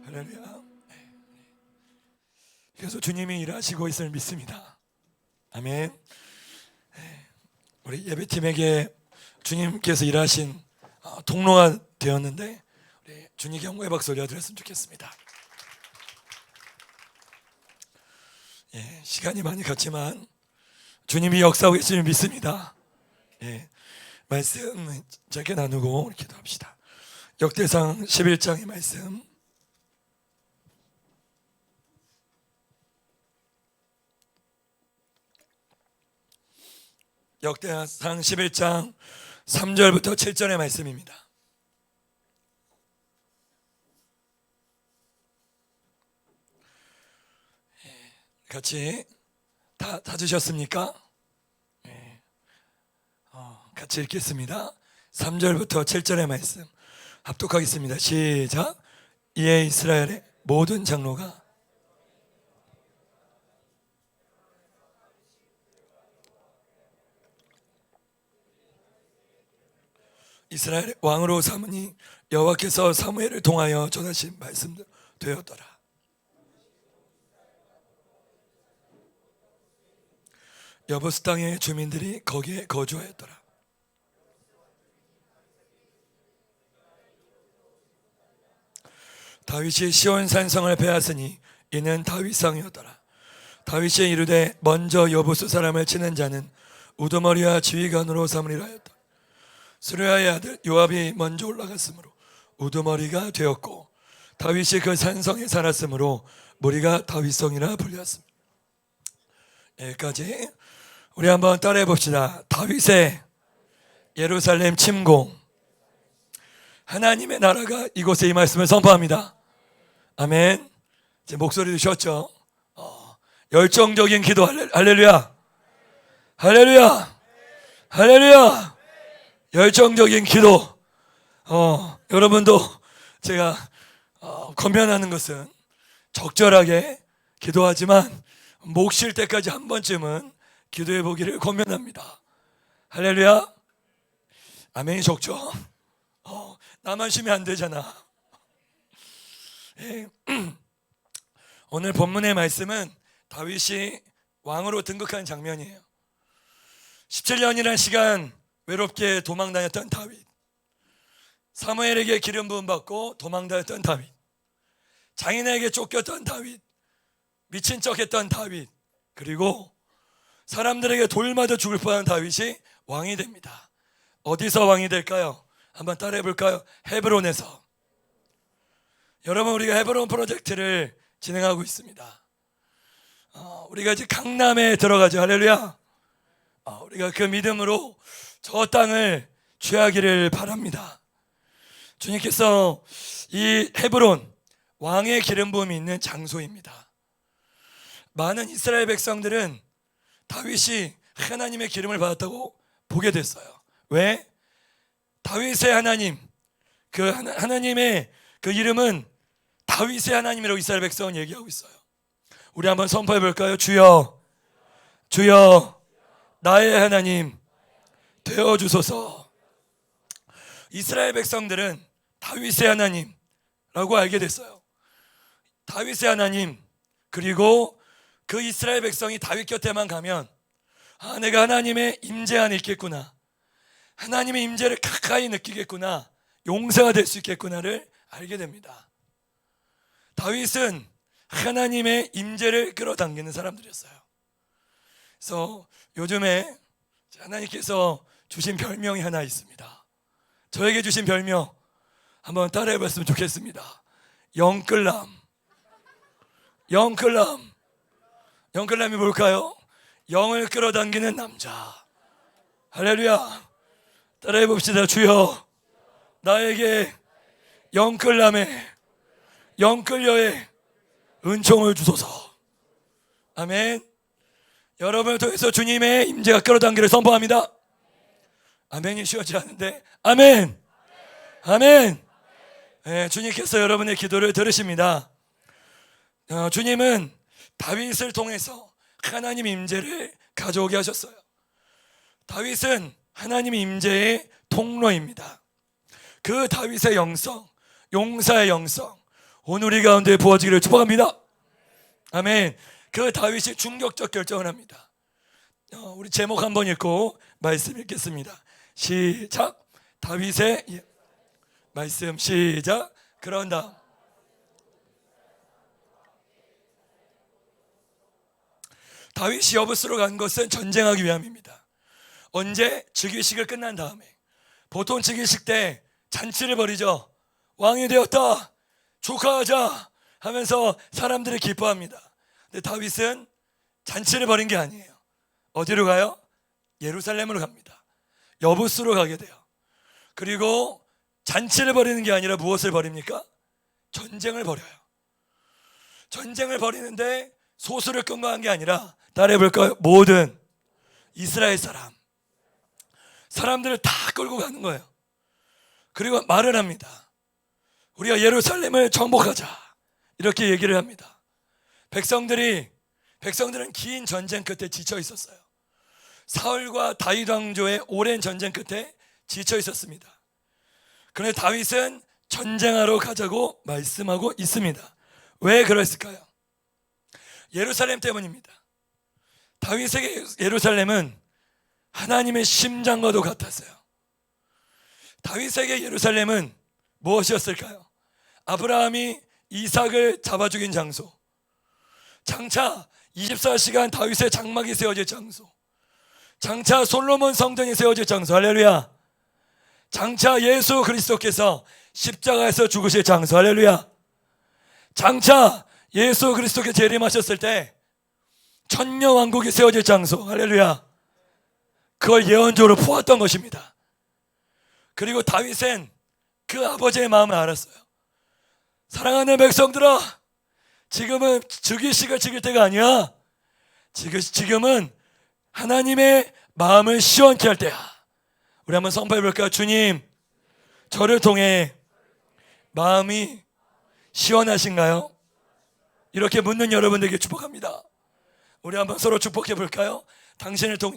할렐루야. 그래서 주님이 일하시고 있음을 믿습니다. 아멘. 우리 예배팀에게 주님께서 일하신 통로가 되었는데 우리 주님께 영광의 박수 올려드렸으면 좋겠습니다. 시간이 많이 갔지만 주님이 역사하고 계심을 믿습니다. 말씀 짧게 나누고 기도합시다. 역대상 11장의 말씀, 역대상 11장 3절부터 7절의 말씀입니다. 같이 다 주셨습니까? 같이 읽겠습니다. 3절부터 7절의 말씀 합독하겠습니다. 시작. 이에 이스라엘의 모든 장로가 이스라엘 왕으로 삼으니 여호와께서 사무엘을 통하여 전하신 말씀도 되었더라. 여부스 땅의 주민들이 거기에 거주하였더라. 다윗이 시온 산성을 베앗으니 이는 다윗상이었더라. 다윗이 이르되 먼저 여부스 사람을 치는 자는 우두머리와 지휘관으로 삼으리라 하였다. 스루야의 아들 요압이 먼저 올라갔으므로 우두머리가 되었고 다윗이 그 산성에 살았으므로 무리가 다윗성이라 불렸습니다. 여기까지 우리 한번 따라해 봅시다. 다윗의 예루살렘 침공. 하나님의 나라가 이곳에 이 말씀을 선포합니다. 아멘. 이제 목소리 드셨죠? 열정적인 기도. 할렐루야, 할렐루야, 할렐루야. 열정적인 기도. 여러분도 제가 권면하는 것은 적절하게 기도하지만 목 쉴 때까지 한 번쯤은 기도해 보기를 권면합니다. 할렐루야. 아멘이 적죠? 나만 쉬면 안 되잖아. 오늘 본문의 말씀은 다윗이 왕으로 등극한 장면이에요. 17년이라는 시간 외롭게 도망다녔던 다윗, 사무엘에게 기름 부음 받고 도망다녔던 다윗, 장인에게 쫓겼던 다윗, 미친 척했던 다윗, 그리고 사람들에게 돌 맞아 죽을 뻔한 다윗이 왕이 됩니다. 어디서 왕이 될까요? 한번 따라해 볼까요? 헤브론에서. 여러분, 우리가 헤브론 프로젝트를 진행하고 있습니다. 우리가 이제 강남에 들어가죠. 할렐루야. 우리가 그 믿음으로 저 땅을 취하기를 바랍니다. 주님께서 이 헤브론, 왕의 기름 부음이 있는 장소입니다. 많은 이스라엘 백성들은 다윗이 하나님의 기름을 받았다고 보게 됐어요. 왜? 다윗의 하나님, 그 하나님의 그 이름은 다윗의 하나님이라고 이스라엘 백성은 얘기하고 있어요. 우리 한번 선포해 볼까요? 주여, 주여, 나의 하나님 되어 주소서. 이스라엘 백성들은 다윗의 하나님라고 알게 됐어요. 다윗의 하나님, 그리고 그 이스라엘 백성이 다윗 곁에만 가면 내가 하나님의 임재 안에 있겠구나, 하나님의 임재를 가까이 느끼겠구나, 용사가 될 수 있겠구나를 알게 됩니다. 다윗은 하나님의 임재를 끌어당기는 사람들이었어요. 그래서 요즘에 하나님께서 주신 별명이 하나 있습니다. 저에게 주신 별명 한번 따라해 봤으면 좋겠습니다. 영끌남. 영끌남. 영끌남이 뭘까요? 영을 끌어당기는 남자. 할렐루야. 따라해 봅시다. 주여, 나에게 영끌남의, 영끌녀의 은총을 주소서. 아멘. 여러분을 통해서 주님의 임재가 끌어당기를 선포합니다. 아멘이 쉬워지지 않는데 아멘, 아멘. 주님께서 여러분의 기도를 들으십니다. 주님은 다윗을 통해서 하나님 임재를 가져오게 하셨어요. 다윗은 하나님 임재의 통로입니다. 그 다윗의 영성, 용사의 영성, 오늘 우리 가운데 부어지기를 축복합니다. 아멘. 그 다윗이 충격적 결정을 합니다. 우리 제목 한번 읽고 말씀 읽겠습니다. 시작. 다윗의 말씀 시작. 그런 다음 다윗이 여부스로 간 것은 전쟁하기 위함입니다. 언제? 즉위식을 끝난 다음에. 보통 즉위식 때 잔치를 벌이죠. 왕이 되었다, 축하하자 하면서 사람들이 기뻐합니다. 근데 다윗은 잔치를 벌인 게 아니에요. 어디로 가요? 예루살렘으로 갑니다. 여부스로 가게 돼요. 그리고 잔치를 벌이는 게 아니라 무엇을 벌입니까? 전쟁을 벌여요. 전쟁을 벌이는데 소수를 끌고 간 게 아니라, 따라해볼까요? 모든 이스라엘 사람들을 다 끌고 가는 거예요. 그리고 말을 합니다. 우리가 예루살렘을 정복하자, 이렇게 얘기를 합니다. 백성들은 긴 전쟁 끝에 지쳐 있었어요. 사울과 다윗 왕조의 오랜 전쟁 끝에 지쳐 있었습니다. 그런데 다윗은 전쟁하러 가자고 말씀하고 있습니다. 왜 그랬을까요? 예루살렘 때문입니다. 다윗에게 예루살렘은 하나님의 심장과도 같았어요. 다윗에게 예루살렘은 무엇이었을까요? 아브라함이 이삭을 잡아 죽인 장소, 장차 24시간 다윗의 장막이 세워질 장소, 장차 솔로몬 성전이 세워질 장소, 할렐루야. 장차 예수 그리스도께서 십자가에서 죽으실 장소, 할렐루야. 장차 예수 그리스도께서 재림하셨을 때 천녀왕국이 세워질 장소, 할렐루야. 그걸 예언적으로 보았던 것입니다. 그리고 다윗은 그 아버지의 마음을 알았어요. 사랑하는 백성들아, 지금은 즉위식을 지킬 때가 아니야. 지금은 하나님의 마음을 시원케 할 때야. 우리 한번 선포해 볼까요? 주님, 저를 통해 마음이 시원하신가요? 이렇게 묻는 여러분들에게 축복합니다. 우리 한번 서로 축복해 볼까요?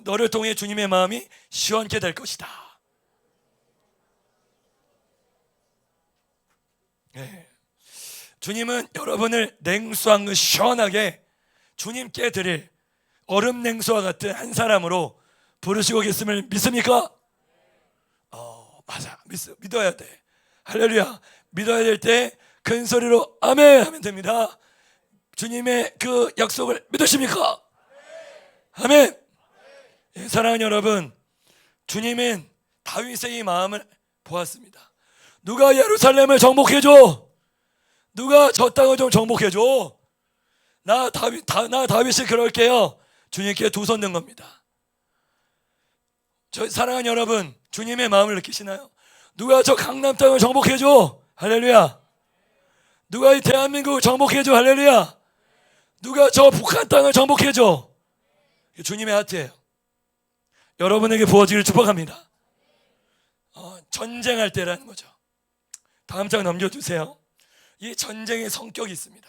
너를 통해 주님의 마음이 시원케 될 것이다. 네. 주님은 여러분을 냉수한 시원하게 주님께 드릴 얼음 냉수와 같은 한 사람으로 부르시고 계심을 믿습니까? 맞아. 믿어야 돼. 할렐루야. 믿어야 될 때 큰 소리로 아멘 하면 됩니다. 주님의 그 약속을 믿으십니까? 아멘. 예, 사랑하는 여러분, 주님은 다윗의 이 마음을 보았습니다. 누가 예루살렘을 정복해줘? 누가 저 땅을 좀 정복해줘? 나 다윗이 그럴게요. 주님께 두 손 든 겁니다. 사랑하는 여러분, 주님의 마음을 느끼시나요? 누가 저 강남 땅을 정복해줘? 할렐루야. 누가 이 대한민국을 정복해줘? 할렐루야. 누가 저 북한 땅을 정복해줘? 주님의 하트예요. 여러분에게 부어지기를 축복합니다. 전쟁할 때라는 거죠. 다음 장 넘겨주세요. 이 전쟁의 성격이 있습니다.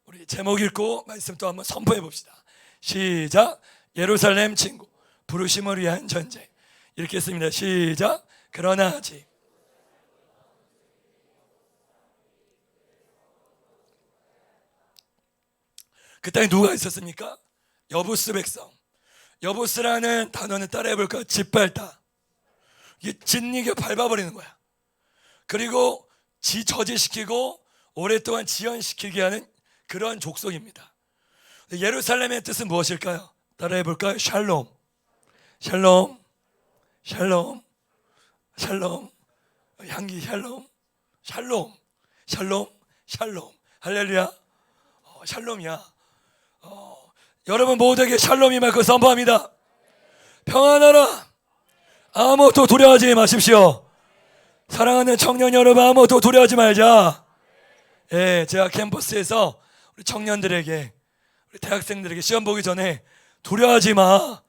우리 제목 읽고 말씀 또 한번 선포해 봅시다. 시작. 예루살렘 친구, 부르심을 위한 전쟁. 이렇게 했습니다. 시작. 그러나 아직 그 땅에 누가 있었습니까? 여부스 백성. 여부스라는 단어는 따라해볼까요? 짓밟다. 이게 짓이겨 밟아버리는 거야. 그리고 저지시키고 오랫동안 지연시키게 하는 그런 족속입니다. 예루살렘의 뜻은 무엇일까요? 따라해볼까요? 샬롬. 샬롬. 샬롬. 샬롬. 향기 샬롬. 샬롬. 샬롬. 샬롬. 할렐루야. 샬롬이야. 여러분 모두에게 샬롬이 맑고 선포합니다. 평안하라. 아무것도 두려워하지 마십시오. 사랑하는 청년 여러분, 아무것도 두려워하지 말자. 예, 제가 캠퍼스에서 우리 청년들에게, 우리 대학생들에게 시험 보기 전에 두려워하지 마.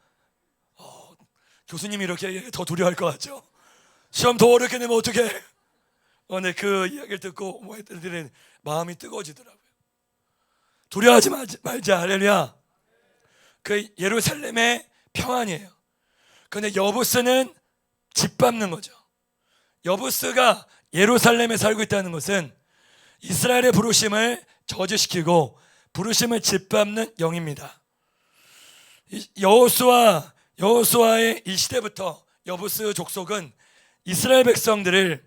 교수님이 이렇게 얘기해 더 두려워할 것 같죠? 시험 더 어렵게 내면 어떡해? 네, 그 이야기를 듣고 애들은 마음이 뜨거워지더라고요. 두려워하지 말자. 할렐루야. 그 예루살렘의 평안이에요. 그런데 여부스는 짓밟는 거죠. 여부스가 예루살렘에 살고 있다는 것은 이스라엘의 부르심을 저지시키고 부르심을 짓밟는 영입니다. 여호수아의 이 시대부터 여부스 족속은 이스라엘 백성들을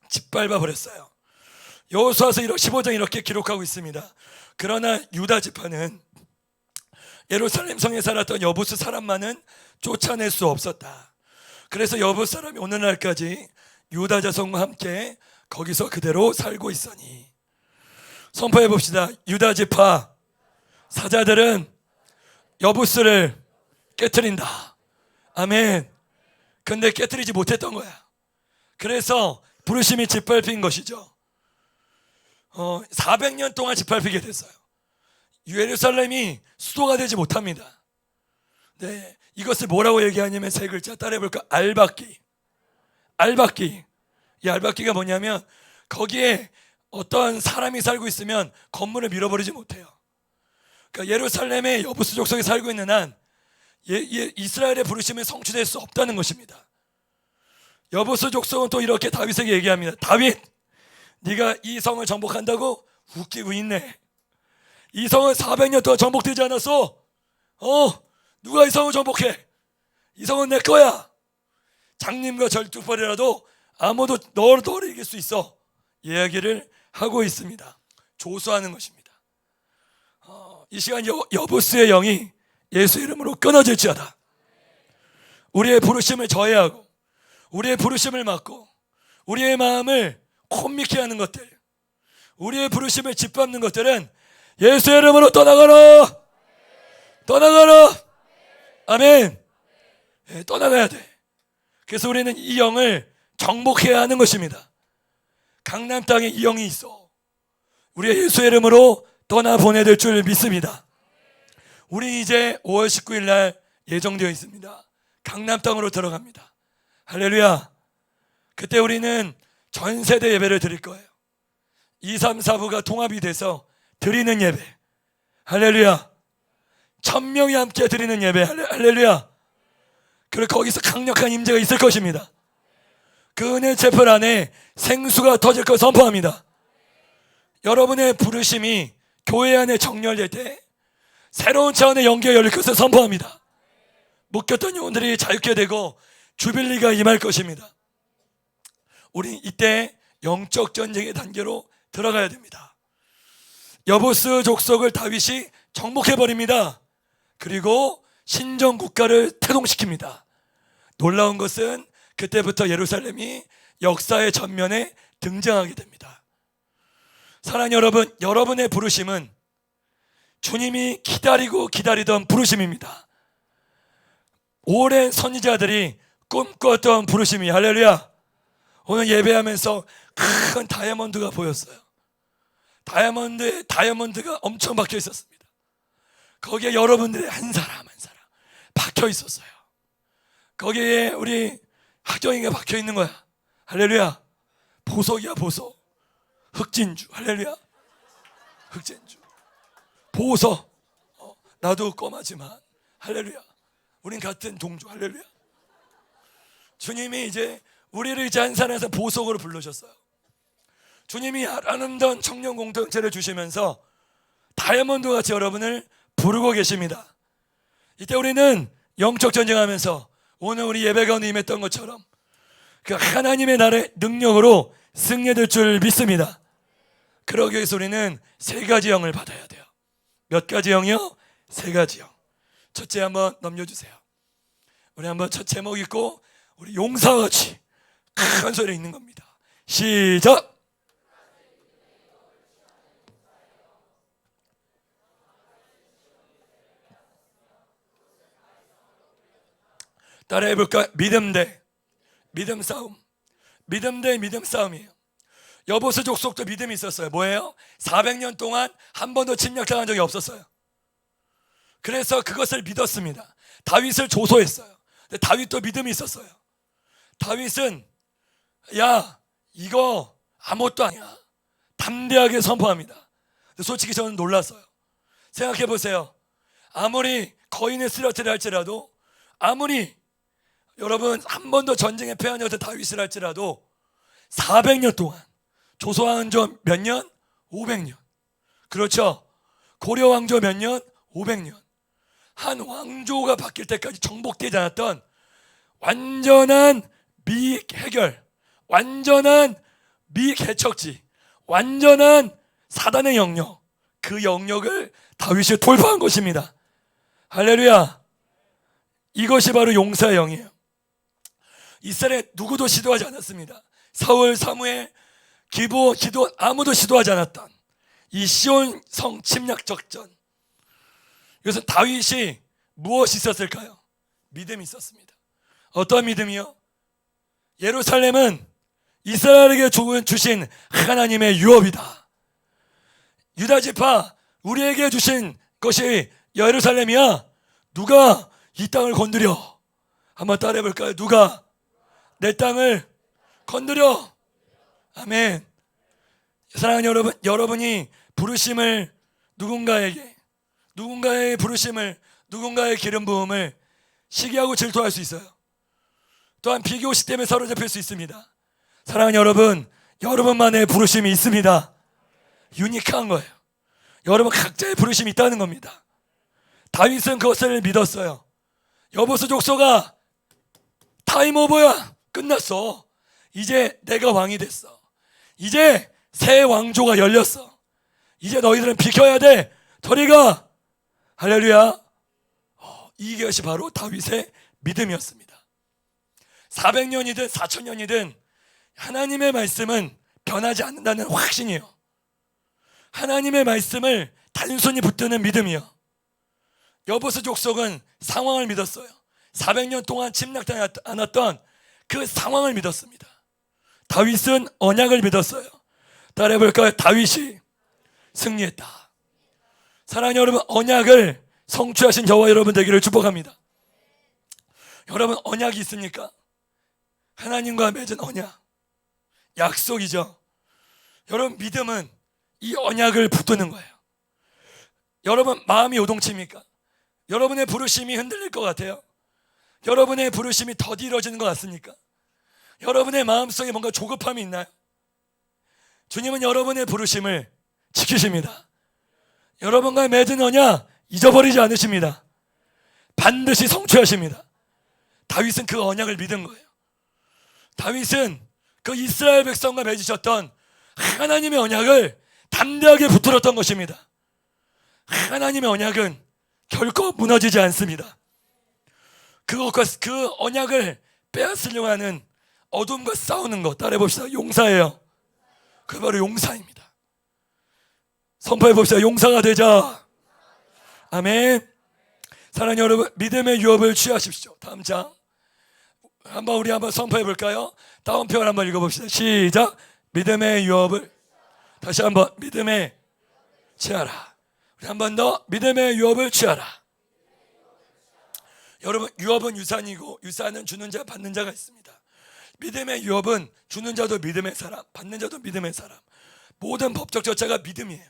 짓밟아 버렸어요. 여호수아서 15장 이렇게 기록하고 있습니다. 그러나 유다 지파는 예루살렘 성에 살았던 여부스 사람만은 쫓아낼 수 없었다. 그래서 여부스 사람이 오늘날까지 유다 자손과 함께 거기서 그대로 살고 있으니, 선포해 봅시다. 유다 지파 사자들은 여부스를 깨트린다. 아멘. 근데 깨트리지 못했던 거야. 그래서 부르심이 짓밟힌 것이죠. 400년 동안 짓밟히게 됐어요. 예루살렘이 수도가 되지 못합니다. 네, 이것을 뭐라고 얘기하냐면 세 글자 따라해볼까? 알박기. 이 알박기가 뭐냐면 거기에 어떤 사람이 살고 있으면 건물을 밀어버리지 못해요. 그러니까 예루살렘의 여부스 족속이 살고 있는 한 이스라엘의 부르심이 성취될 수 없다는 것입니다. 여부스 족속은 또 이렇게 다윗에게 얘기합니다. 다윗, 네가 이 성을 정복한다고? 웃기고 있네. 이 성은 400년 동안 정복되지 않았어. 누가 이 성을 정복해? 이 성은 내 거야. 장님과 절뚝벌이라도 아무도 너를 이길 수 있어. 이야기를 하고 있습니다. 조소하는 것입니다. 이 시간 여부스의 영이 예수 이름으로 끊어질지어다. 우리의 부르심을 저해하고 우리의 부르심을 막고 우리의 마음을 콤미게 하는 것들, 우리의 부르심을 짓밟는 것들은 예수 이름으로 떠나가라. 아멘. 떠나가야 돼. 그래서 우리는 이 영을 정복해야 하는 것입니다. 강남 땅에 이 영이 있어. 우리의 예수 이름으로 떠나보내될 줄 믿습니다. 우리 이제 5월 19일 날 예정되어 있습니다. 강남 땅으로 들어갑니다. 할렐루야. 그때 우리는 전 세대 예배를 드릴 거예요. 2, 3, 4부가 통합이 돼서 드리는 예배. 할렐루야. 1000명이 함께 드리는 예배. 할렐루야. 그리고 거기서 강력한 임재가 있을 것입니다. 그 은혜 채플 안에 생수가 터질 걸 선포합니다. 여러분의 부르심이 교회 안에 정렬될 때 새로운 차원의 연계가 열릴 것을 선포합니다. 묶였던 영혼들이 자유케 되고 주빌리가 임할 것입니다. 우리 이때 영적 전쟁의 단계로 들어가야 됩니다. 여부스 족속을 다윗이 정복해버립니다. 그리고 신정 국가를 태동시킵니다. 놀라운 것은 그때부터 예루살렘이 역사의 전면에 등장하게 됩니다. 사랑하는 여러분, 여러분의 부르심은 주님이 기다리던 부르심입니다. 오랜 선지자들이 꿈꿨던 부르심이, 할렐루야. 오늘 예배하면서 큰 다이아몬드가 보였어요. 다이아몬드가 엄청 박혀 있었습니다. 거기에 여러분들의 한 사람 박혀 있었어요. 거기에 우리 학정이가 박혀 있는 거야. 할렐루야. 보석이야, 보석. 흑진주. 할렐루야. 흑진주. 보석. 나도 꼬마지만 할렐루야. 우린 같은 동주. 할렐루야. 주님이 이제 우리를 이제 한 산에서 보석으로 부르셨어요. 주님이 아름다운 청년 공동체를 주시면서 다이아몬드 같이 여러분을 부르고 계십니다. 이때 우리는 영적 전쟁하면서 오늘 우리 예배 가운데 임했던 것처럼 그 하나님의 나라의 능력으로 승리될 줄 믿습니다. 그러기 위해서 우리는 세 가지 영을 받아야 돼요. 몇 가지 영이요? 세 가지 영. 첫째 한번 넘겨주세요. 우리 한번 첫 제목 읽고 우리 용사와 같이 큰 소리 읽는 겁니다. 시작! 따라해볼까? 믿음 대 믿음 싸움. 믿음 대 믿음 싸움이에요. 여보스 족속도 믿음이 있었어요. 뭐예요? 400년 동안 한 번도 침략당한 적이 없었어요. 그래서 그것을 믿었습니다. 다윗을 조소했어요. 근데 다윗도 믿음이 있었어요. 다윗은 야, 이거 아무것도 아니야. 담대하게 선포합니다. 근데 솔직히 저는 놀랐어요. 생각해 보세요. 아무리 거인의 쓰러트를 할지라도, 아무리 여러분 한 번도 전쟁에 패한 여자 다윗을 할지라도 400년 동안 조선왕조 몇 년? 500년. 그렇죠. 고려 왕조 몇 년? 500년. 한 왕조가 바뀔 때까지 정복되지 않았던 완전한 미해결, 완전한 미개척지, 완전한 사단의 영역, 그 영역을 다윗이 돌파한 것입니다. 할렐루야. 이것이 바로 용사의 영이에요. 이스라엘에 누구도 시도하지 않았습니다. 사울, 사무엘, 기브온, 기드온 아무도 시도하지 않았던 이 시온 성 침략 작전. 이것은 다윗이 무엇이 있었을까요? 믿음이 있었습니다. 어떤 믿음이요? 예루살렘은 이스라엘에게 주신 하나님의 유업이다. 유다 지파 우리에게 주신 것이 예루살렘이야. 누가 이 땅을 건드려? 한번 따라해 볼까요? 누가 내 땅을 건드려? 아멘. 사랑하는 여러분, 여러분이 부르심을 누군가의 부르심을, 누군가의 기름 부음을 시기하고 질투할 수 있어요. 또한 비교식 때문에 사로잡힐 수 있습니다. 사랑하는 여러분, 여러분만의 부르심이 있습니다. 유니크한 거예요. 여러분 각자의 부르심이 있다는 겁니다. 다윗은 그것을 믿었어요. 여보스 족속아, 타임 오버야. 끝났어. 이제 내가 왕이 됐어. 이제 새 왕조가 열렸어. 이제 너희들은 비켜야 돼. 저리가. 할렐루야. 이것이 바로 다윗의 믿음이었습니다. 400년이든 4000년이든 하나님의 말씀은 변하지 않는다는 확신이에요. 하나님의 말씀을 단순히 붙드는 믿음이요. 여보스 족속은 상황을 믿었어요. 400년 동안 침략당하지 않았던 그 상황을 믿었습니다. 다윗은 언약을 믿었어요. 따라해볼까요? 다윗이 승리했다. 사랑하는 여러분, 언약을 성취하신 저와 여러분 되기를 축복합니다. 여러분 언약이 있습니까? 하나님과 맺은 언약, 약속이죠. 여러분 믿음은 이 언약을 붙드는 거예요. 여러분 마음이 요동칩니까? 여러분의 부르심이 흔들릴 것 같아요? 여러분의 부르심이 더디러지는 것 같습니까? 여러분의 마음속에 뭔가 조급함이 있나요? 주님은 여러분의 부르심을 지키십니다. 여러분과 맺은 언약 잊어버리지 않으십니다. 반드시 성취하십니다. 다윗은 그 언약을 믿은 거예요. 다윗은 그 이스라엘 백성과 맺으셨던 하나님의 언약을 담대하게 붙들었던 것입니다. 하나님의 언약은 결코 무너지지 않습니다. 그 언약을 빼앗으려고 하는 어둠과 싸우는 것, 따라해봅시다. 용사예요. 그게 바로 용사입니다. 선포해봅시다. 용사가 되자. 아멘. 사랑하는 여러분, 믿음의 유업을 취하십시오. 다음 장 우리 한번 선포해볼까요? 다음 표현 한번 읽어봅시다. 시작. 믿음의 유업을, 다시 한번 믿음의 취하라. 우리 한 번 더 믿음의 유업을 취하라. 여러분 유업은 유산이고 유산은 주는 자 받는 자가 있습니다. 믿음의 유업은 주는 자도 믿음의 사람, 받는 자도 믿음의 사람. 모든 법적 절차가 믿음이에요.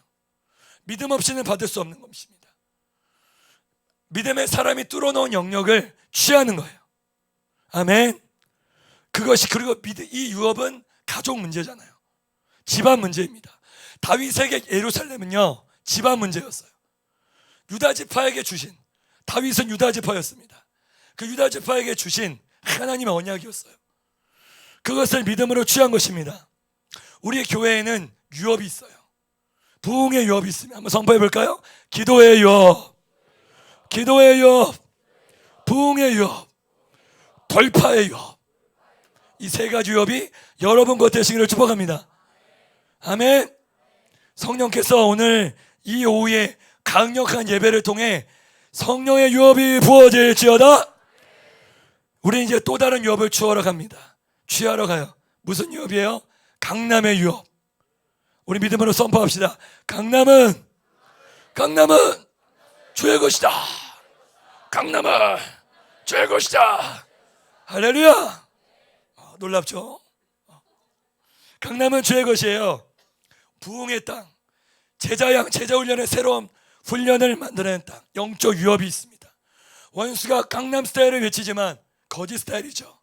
믿음 없이는 받을 수 없는 것입니다. 믿음의 사람이 뚫어놓은 영역을 취하는 거예요. 아멘. 그것이, 그리고 이 유업은 가족 문제잖아요. 집안 문제입니다. 다윗에게 예루살렘은요 집안 문제였어요. 유다 지파에게 주신, 다윗은 유다 지파였습니다. 그 유다 지파에게 주신 하나님의 언약이었어요. 그것을 믿음으로 취한 것입니다. 우리 교회에는 유업이 있어요. 부흥의 유업이 있으면 한번 선포해 볼까요? 기도의 유업, 기도의 유업, 부흥의 유업, 돌파의 유업. 이 세 가지 유업이 여러분 것 되시기를 축복합니다. 아멘. 성령께서 오늘 이 오후에 강력한 예배를 통해 성령의 유업이 부어질지어다. 우리 이제 또 다른 유업을 취하러 갑니다. 취하러 가요. 무슨 유업이에요? 강남의 유업. 우리 믿음으로 선포합시다. 강남은 주의 것이다. 강남은 주의 것이다. 할렐루야. 놀랍죠? 강남은 주의 것이에요. 부흥의 땅, 제자 훈련의 새로운 훈련을 만들어낸 땅, 영적 유업이 있습니다. 원수가 강남 스타일을 외치지만 거짓 스타일이죠.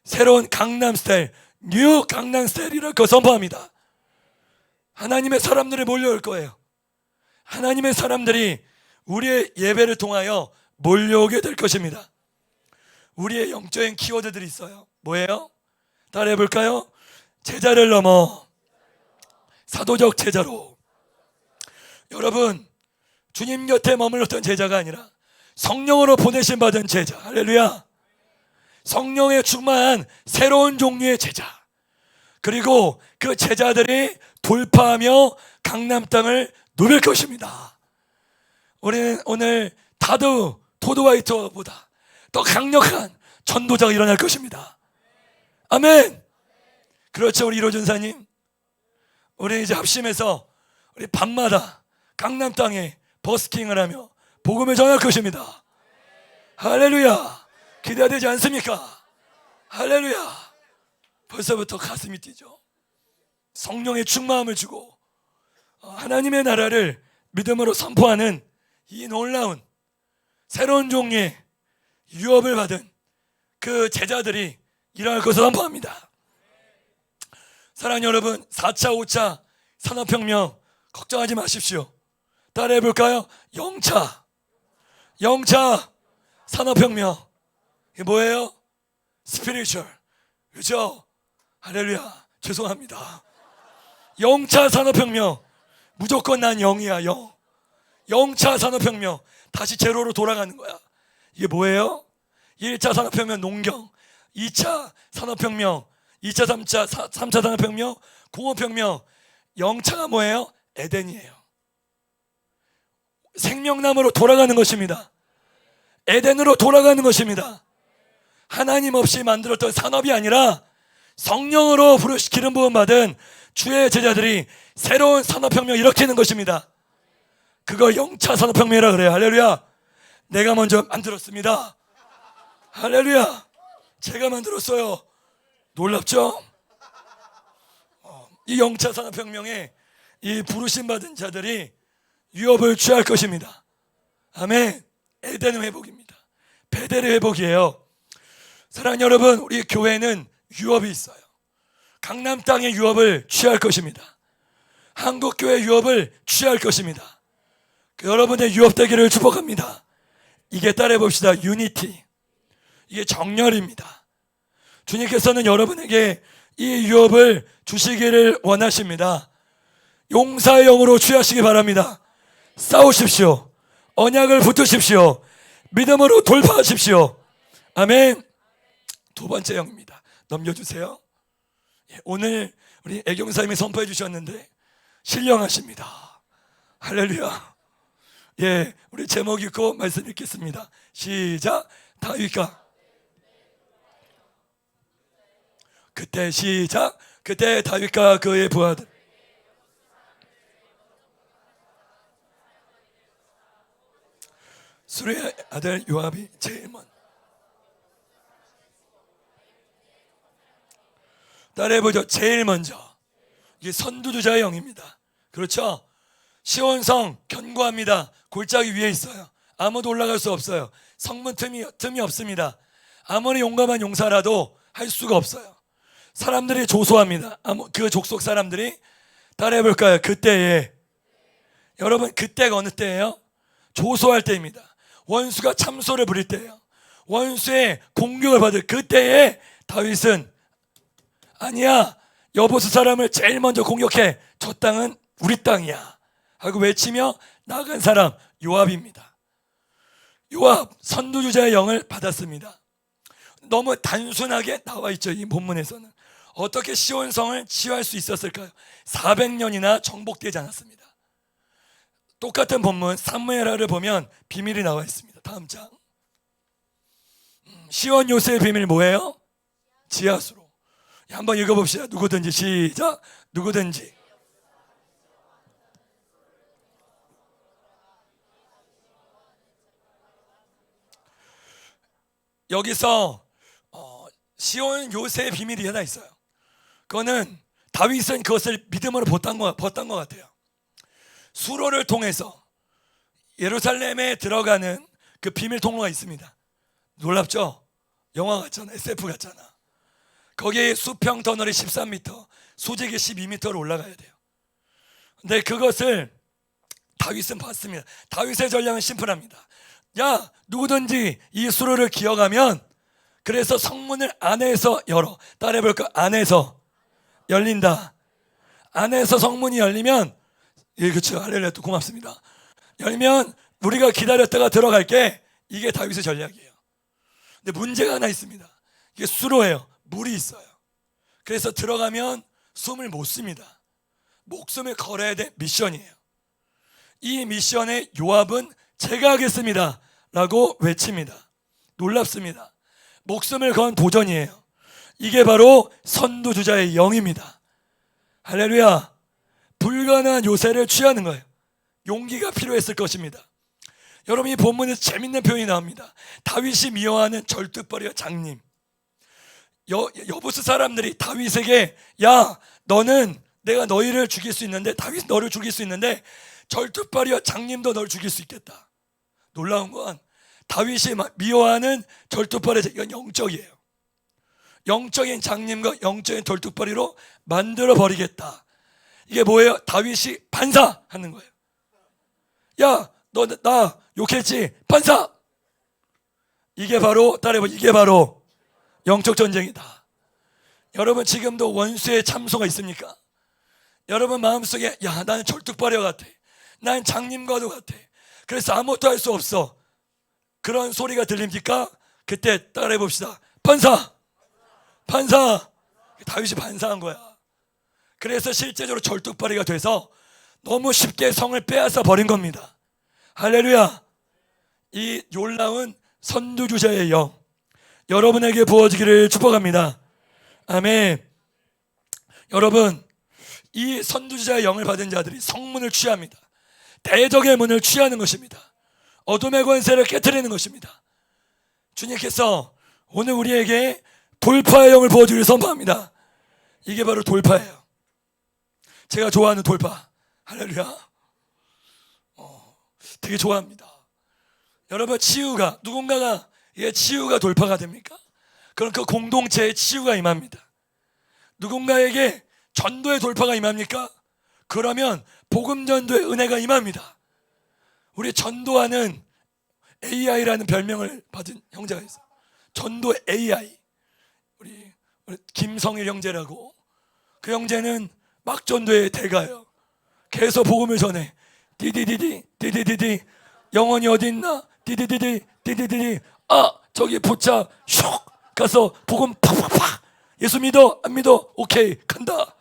새로운 강남 스타일, 뉴 강남 스타일이라고 선포합니다. 하나님의 사람들이 몰려올 거예요. 하나님의 사람들이 우리의 예배를 통하여 몰려오게 될 것입니다. 우리의 영적인 키워드들이 있어요. 뭐예요? 따라해 볼까요? 제자를 넘어 사도적 제자로. 여러분, 주님 곁에 머물렀던 제자가 아니라 성령으로 보내심 받은 제자. 할렐루야. 성령에 충만한 새로운 종류의 제자. 그리고 그 제자들이 돌파하며 강남 땅을 누빌 것입니다. 우리는 오늘 토드 화이트보다 더 강력한 전도자가 일어날 것입니다. 아멘. 그렇죠, 우리 1호 전사님. 우리 이제 합심해서 우리 밤마다 강남 땅에 버스킹을 하며 복음을 전할 것입니다. 할렐루야. 기대되지 않습니까? 할렐루야. 벌써부터 가슴이 뛰죠. 성령의 충만함을 주고 하나님의 나라를 믿음으로 선포하는 이 놀라운 새로운 종류의 유업을 받은 그 제자들이 일어날 것을 선포합니다. 사랑하는 여러분, 4차 5차 산업혁명 걱정하지 마십시오. 따라해 볼까요? 영차 산업혁명. 이게 뭐예요? 스피리추얼. 그렇죠? 할렐루야. 죄송합니다. 영차 산업혁명. 무조건 난 영이야. 영차 산업혁명. 다시 제로로 돌아가는 거야. 이게 뭐예요? 1차 산업혁명 농경, 2차 산업혁명, 2차 3차 산업혁명, 공업혁명. 영차가 뭐예요? 에덴이에요. 생명나무로 돌아가는 것입니다. 에덴으로 돌아가는 것입니다. 하나님 없이 만들었던 산업이 아니라 성령으로 기름 부음 받은 주의 제자들이 새로운 산업혁명을 일으키는 것입니다. 그걸 영차 산업혁명이라 그래요. 할렐루야. 내가 먼저 만들었습니다. 할렐루야. 제가 만들었어요. 놀랍죠? 이 영차 산업혁명에 이 부르심 받은 자들이 유업을 취할 것입니다. 아멘. 에덴의 회복입니다. 베델의 회복이에요. 사랑하는 여러분, 우리 교회는 유업이 있어요. 강남 땅의 유업을 취할 것입니다. 한국교회 유업을 취할 것입니다. 여러분의 유업 되기를 축복합니다. 이게 따라해 봅시다. 유니티. 이게 정렬입니다. 주님께서는 여러분에게 이 유업을 주시기를 원하십니다. 용사의 영으로 취하시기 바랍니다. 싸우십시오. 언약을 붙으십시오. 믿음으로 돌파하십시오. 아멘. 두 번째 영입니다. 넘겨주세요. 오늘 우리 애경사님이 선포해 주셨는데 신령하십니다. 할렐루야. 예, 우리 제목 읽고 말씀 읽겠습니다. 시작. 다윗과 그때 시작. 그때 다윗과 그의 부하들 수레의 아들 요압이 제일 먼저. 따라해보죠. 제일 먼저. 이게 선두주자의 영입니다. 그렇죠? 시온성 견고합니다. 골짜기 위에 있어요. 아무도 올라갈 수 없어요. 성문 틈이 없습니다. 아무리 용감한 용사라도 할 수가 없어요. 사람들이 조소합니다. 그 족속 사람들이. 따라해볼까요? 그때에. 여러분, 그때가 어느 때예요? 조소할 때입니다. 원수가 참소를 부릴 때예요. 원수의 공격을 받을 그때에 다윗은 아니야, 여보스 사람을 제일 먼저 공격해. 저 땅은 우리 땅이야 하고 외치며 나간 사람 요압입니다. 요압 선두주자의 영을 받았습니다. 너무 단순하게 나와 있죠. 이 본문에서는 어떻게 시온성을 치유할 수 있었을까요? 400년이나 정복되지 않았습니다. 똑같은 본문 사무엘하를 보면 비밀이 나와 있습니다. 다음 장. 시온 요새의 비밀 뭐예요? 지하수로. 한번 읽어봅시다. 누구든지 시작. 누구든지 여기서 시온 요새의 비밀이 하나 있어요. 그거는 다윗은 그것을 믿음으로 봤던 것 같아요. 수로를 통해서 예루살렘에 들어가는 그 비밀 통로가 있습니다. 놀랍죠? 영화 같잖아. SF 같잖아. 거기에 수평 터널이 13m, 수직이 12m로 올라가야 돼요. 근데 그것을 다윗은 봤습니다. 다윗의 전략은 심플합니다. 야, 누구든지 이 수로를 기어가면, 그래서 성문을 안에서 열어. 따라해볼까? 안에서 열린다. 안에서 성문이 열리면, 예, 그렇죠. 할렐루야, 또 고맙습니다. 열면 우리가 기다렸다가 들어갈게. 이게 다윗의 전략이에요. 근데 문제가 하나 있습니다. 이게 수로예요. 물이 있어요. 그래서 들어가면 숨을 못 쉽니다. 목숨을 걸어야 될 미션이에요. 이 미션에 요압은 제가 하겠습니다 라고 외칩니다. 놀랍습니다. 목숨을 건 도전이에요. 이게 바로 선두주자의 영입니다. 할렐루야. 불가능한 요새를 취하는 거예요. 용기가 필요했을 것입니다. 여러분, 이 본문에서 재밌는 표현이 나옵니다. 다윗이 미워하는 절뚝벌이와 장님. 여부스 사람들이 다윗에게, 야, 너는 내가 너희를 죽일 수 있는데, 다윗 너를 죽일 수 있는데 절뚝벌이와 장님도 너를 죽일 수 있겠다. 놀라운 건 다윗이 미워하는 절뚝벌이, 이건 영적이에요. 영적인 장님과 영적인 절뚝벌이로 만들어 버리겠다. 이게 뭐예요? 다윗이 반사하는 거예요. 야, 너 나 욕했지? 반사. 이게 바로, 따라해봐, 이게 바로 영적 전쟁이다. 여러분, 지금도 원수의 참소가 있습니까? 여러분 마음속에, 야, 나는 절뚝벌이와 같아, 나는 장님과도 같아, 그래서 아무것도 할 수 없어, 그런 소리가 들립니까? 그때 따라해 봅시다. 반사. 반사. 다윗이 반사한 거야. 그래서 실제적으로 절뚝벌이가 돼서 너무 쉽게 성을 빼앗아 버린 겁니다. 할렐루야. 이 놀라운 선두주자의 영, 여러분에게 부어지기를 축복합니다. 아멘. 여러분, 이 선두주자의 영을 받은 자들이 성문을 취합니다. 대적의 문을 취하는 것입니다. 어둠의 권세를 깨트리는 것입니다. 주님께서 오늘 우리에게 돌파의 영을 부어주기를 선포합니다. 이게 바로 돌파예요. 제가 좋아하는 돌파. 할렐루야. 되게 좋아합니다. 여러분, 치유가, 누군가가, 이게 치유가 돌파가 됩니까? 그럼 그 공동체에 치유가 임합니다. 누군가에게 전도의 돌파가 임합니까? 그러면 복음 전도의 은혜가 임합니다. 우리 전도하는 AI라는 별명을 받은 형제가 있어요. 전도 AI. 우리 김성일 형제라고. 그 형제는 막 전도의 대가예요. 계속 복음을 전해. 디디디디 디디디디, 영혼이 어디 있나? 디디디디 디디디디, 아, 저기 붙자, 슉 가서 복음 팍팍팍, 예수 믿어? 안 믿어? 오케이, 간다.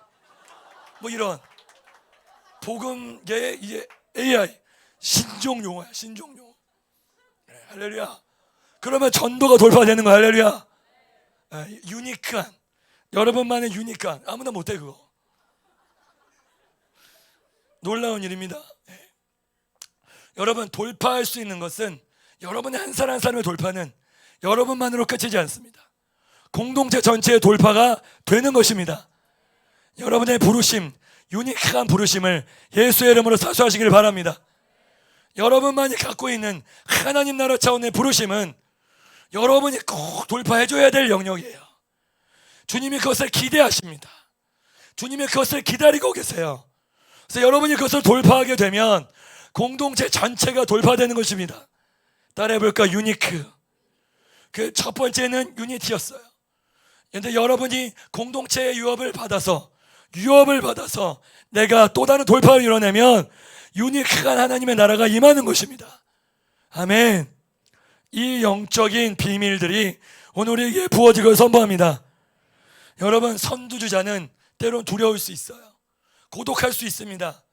뭐 이런 복음계의 이제 AI, 신종 용어야, 신종 용어. 네, 할렐루야. 그러면 전도가 돌파되는 거야. 할렐루야. 네, 유니크한, 여러분만의 유니크한, 아무나 못해 그거. 놀라운 일입니다. 네. 여러분, 돌파할 수 있는 것은, 여러분의 한 사람 한 사람의 돌파는 여러분만으로 끝이지 않습니다. 공동체 전체의 돌파가 되는 것입니다. 여러분의 부르심, 유니크한 부르심을 예수의 이름으로 사수하시길 바랍니다. 여러분만이 갖고 있는 하나님 나라 차원의 부르심은 여러분이 꼭 돌파해줘야 될 영역이에요. 주님이 그것을 기대하십니다. 주님이 그것을 기다리고 계세요. 그래서 여러분이 그것을 돌파하게 되면 공동체 전체가 돌파되는 것입니다. 따라해볼까? 유니크. 그 첫 번째는 유니티였어요. 그런데 여러분이 공동체의 유업을 받아서 내가 또 다른 돌파를 이뤄내면 유니크한 하나님의 나라가 임하는 것입니다. 아멘. 이 영적인 비밀들이 오늘 우리에게 부어지고 선포합니다. 여러분, 선두주자는 때론 두려울 수 있어요. 고독할 수 있습니다.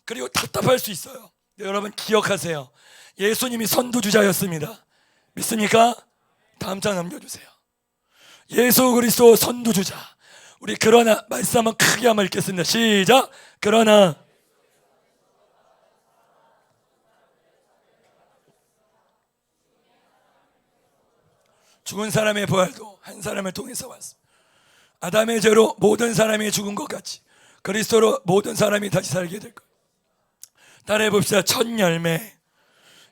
그리고 답답할 수 있어요. 여러분 기억하세요. 예수님이 선두주자였습니다. 믿습니까? 다음 장 넘겨주세요. 예수 그리스도 선두주자. 우리 그러나 말씀 한번 크게 한번 읽겠습니다. 시작. 그러나 죽은 사람의 부활도 한 사람을 통해서 왔습니다. 아담의 죄로 모든 사람이 죽은 것 같이 그리스도로 모든 사람이 다시 살게 될 거예요. 따라해 봅시다. 첫 열매.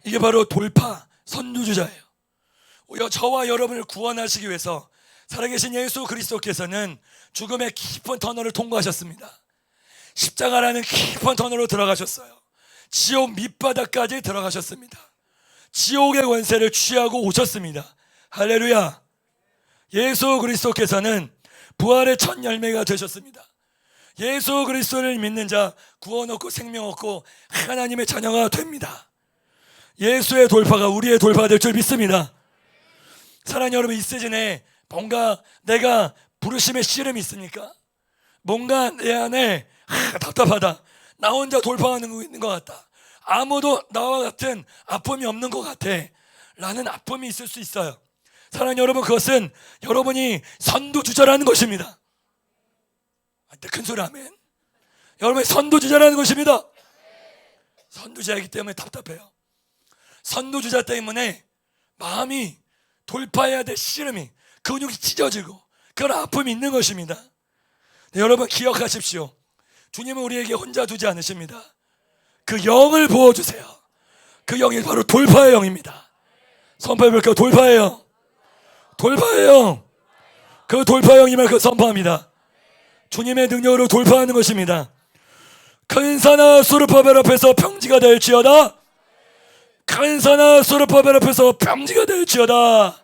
이게 바로 돌파, 선두주자예요. 저와 여러분을 구원하시기 위해서 살아계신 예수 그리스도께서는 죽음의 깊은 터널을 통과하셨습니다. 십자가라는 깊은 터널로 들어가셨어요. 지옥 밑바닥까지 들어가셨습니다. 지옥의 권세를 취하고 오셨습니다. 할렐루야. 예수 그리스도께서는 부활의 첫 열매가 되셨습니다. 예수 그리스도를 믿는 자 구원 얻고 생명 얻고 하나님의 자녀가 됩니다. 예수의 돌파가 우리의 돌파가 될 줄 믿습니다. 사랑하는 여러분, 이 시즌에 뭔가 내가 부르심의 씨름이 있습니까? 뭔가 내 안에 답답하다, 나 혼자 돌파하는 거 있는 것 같다, 아무도 나와 같은 아픔이 없는 것 같아 라는 아픔이 있을 수 있어요. 사랑하는 여러분, 그것은 여러분이 선두주자라는 것입니다. 큰 소리 아멘. 여러분이 선두주자라는 것입니다. 선두주자이기 때문에 답답해요. 선두주자 때문에 마음이 돌파해야 될 씨름이, 근육이 찢어지고 그런 아픔이 있는 것입니다. 네, 여러분 기억하십시오. 주님은 우리에게 혼자 두지 않으십니다. 그 영을 부어주세요. 그 영이 바로 돌파의 영입니다. 선포해볼까요? 돌파의 영. 돌파의 영. 그 돌파의 영임을 그 선포합니다. 주님의 능력으로 돌파하는 것입니다. 큰 산아 수르파벨 앞에서 평지가 될지어다. 큰 산아 수르파벨 앞에서 평지가 될지어다.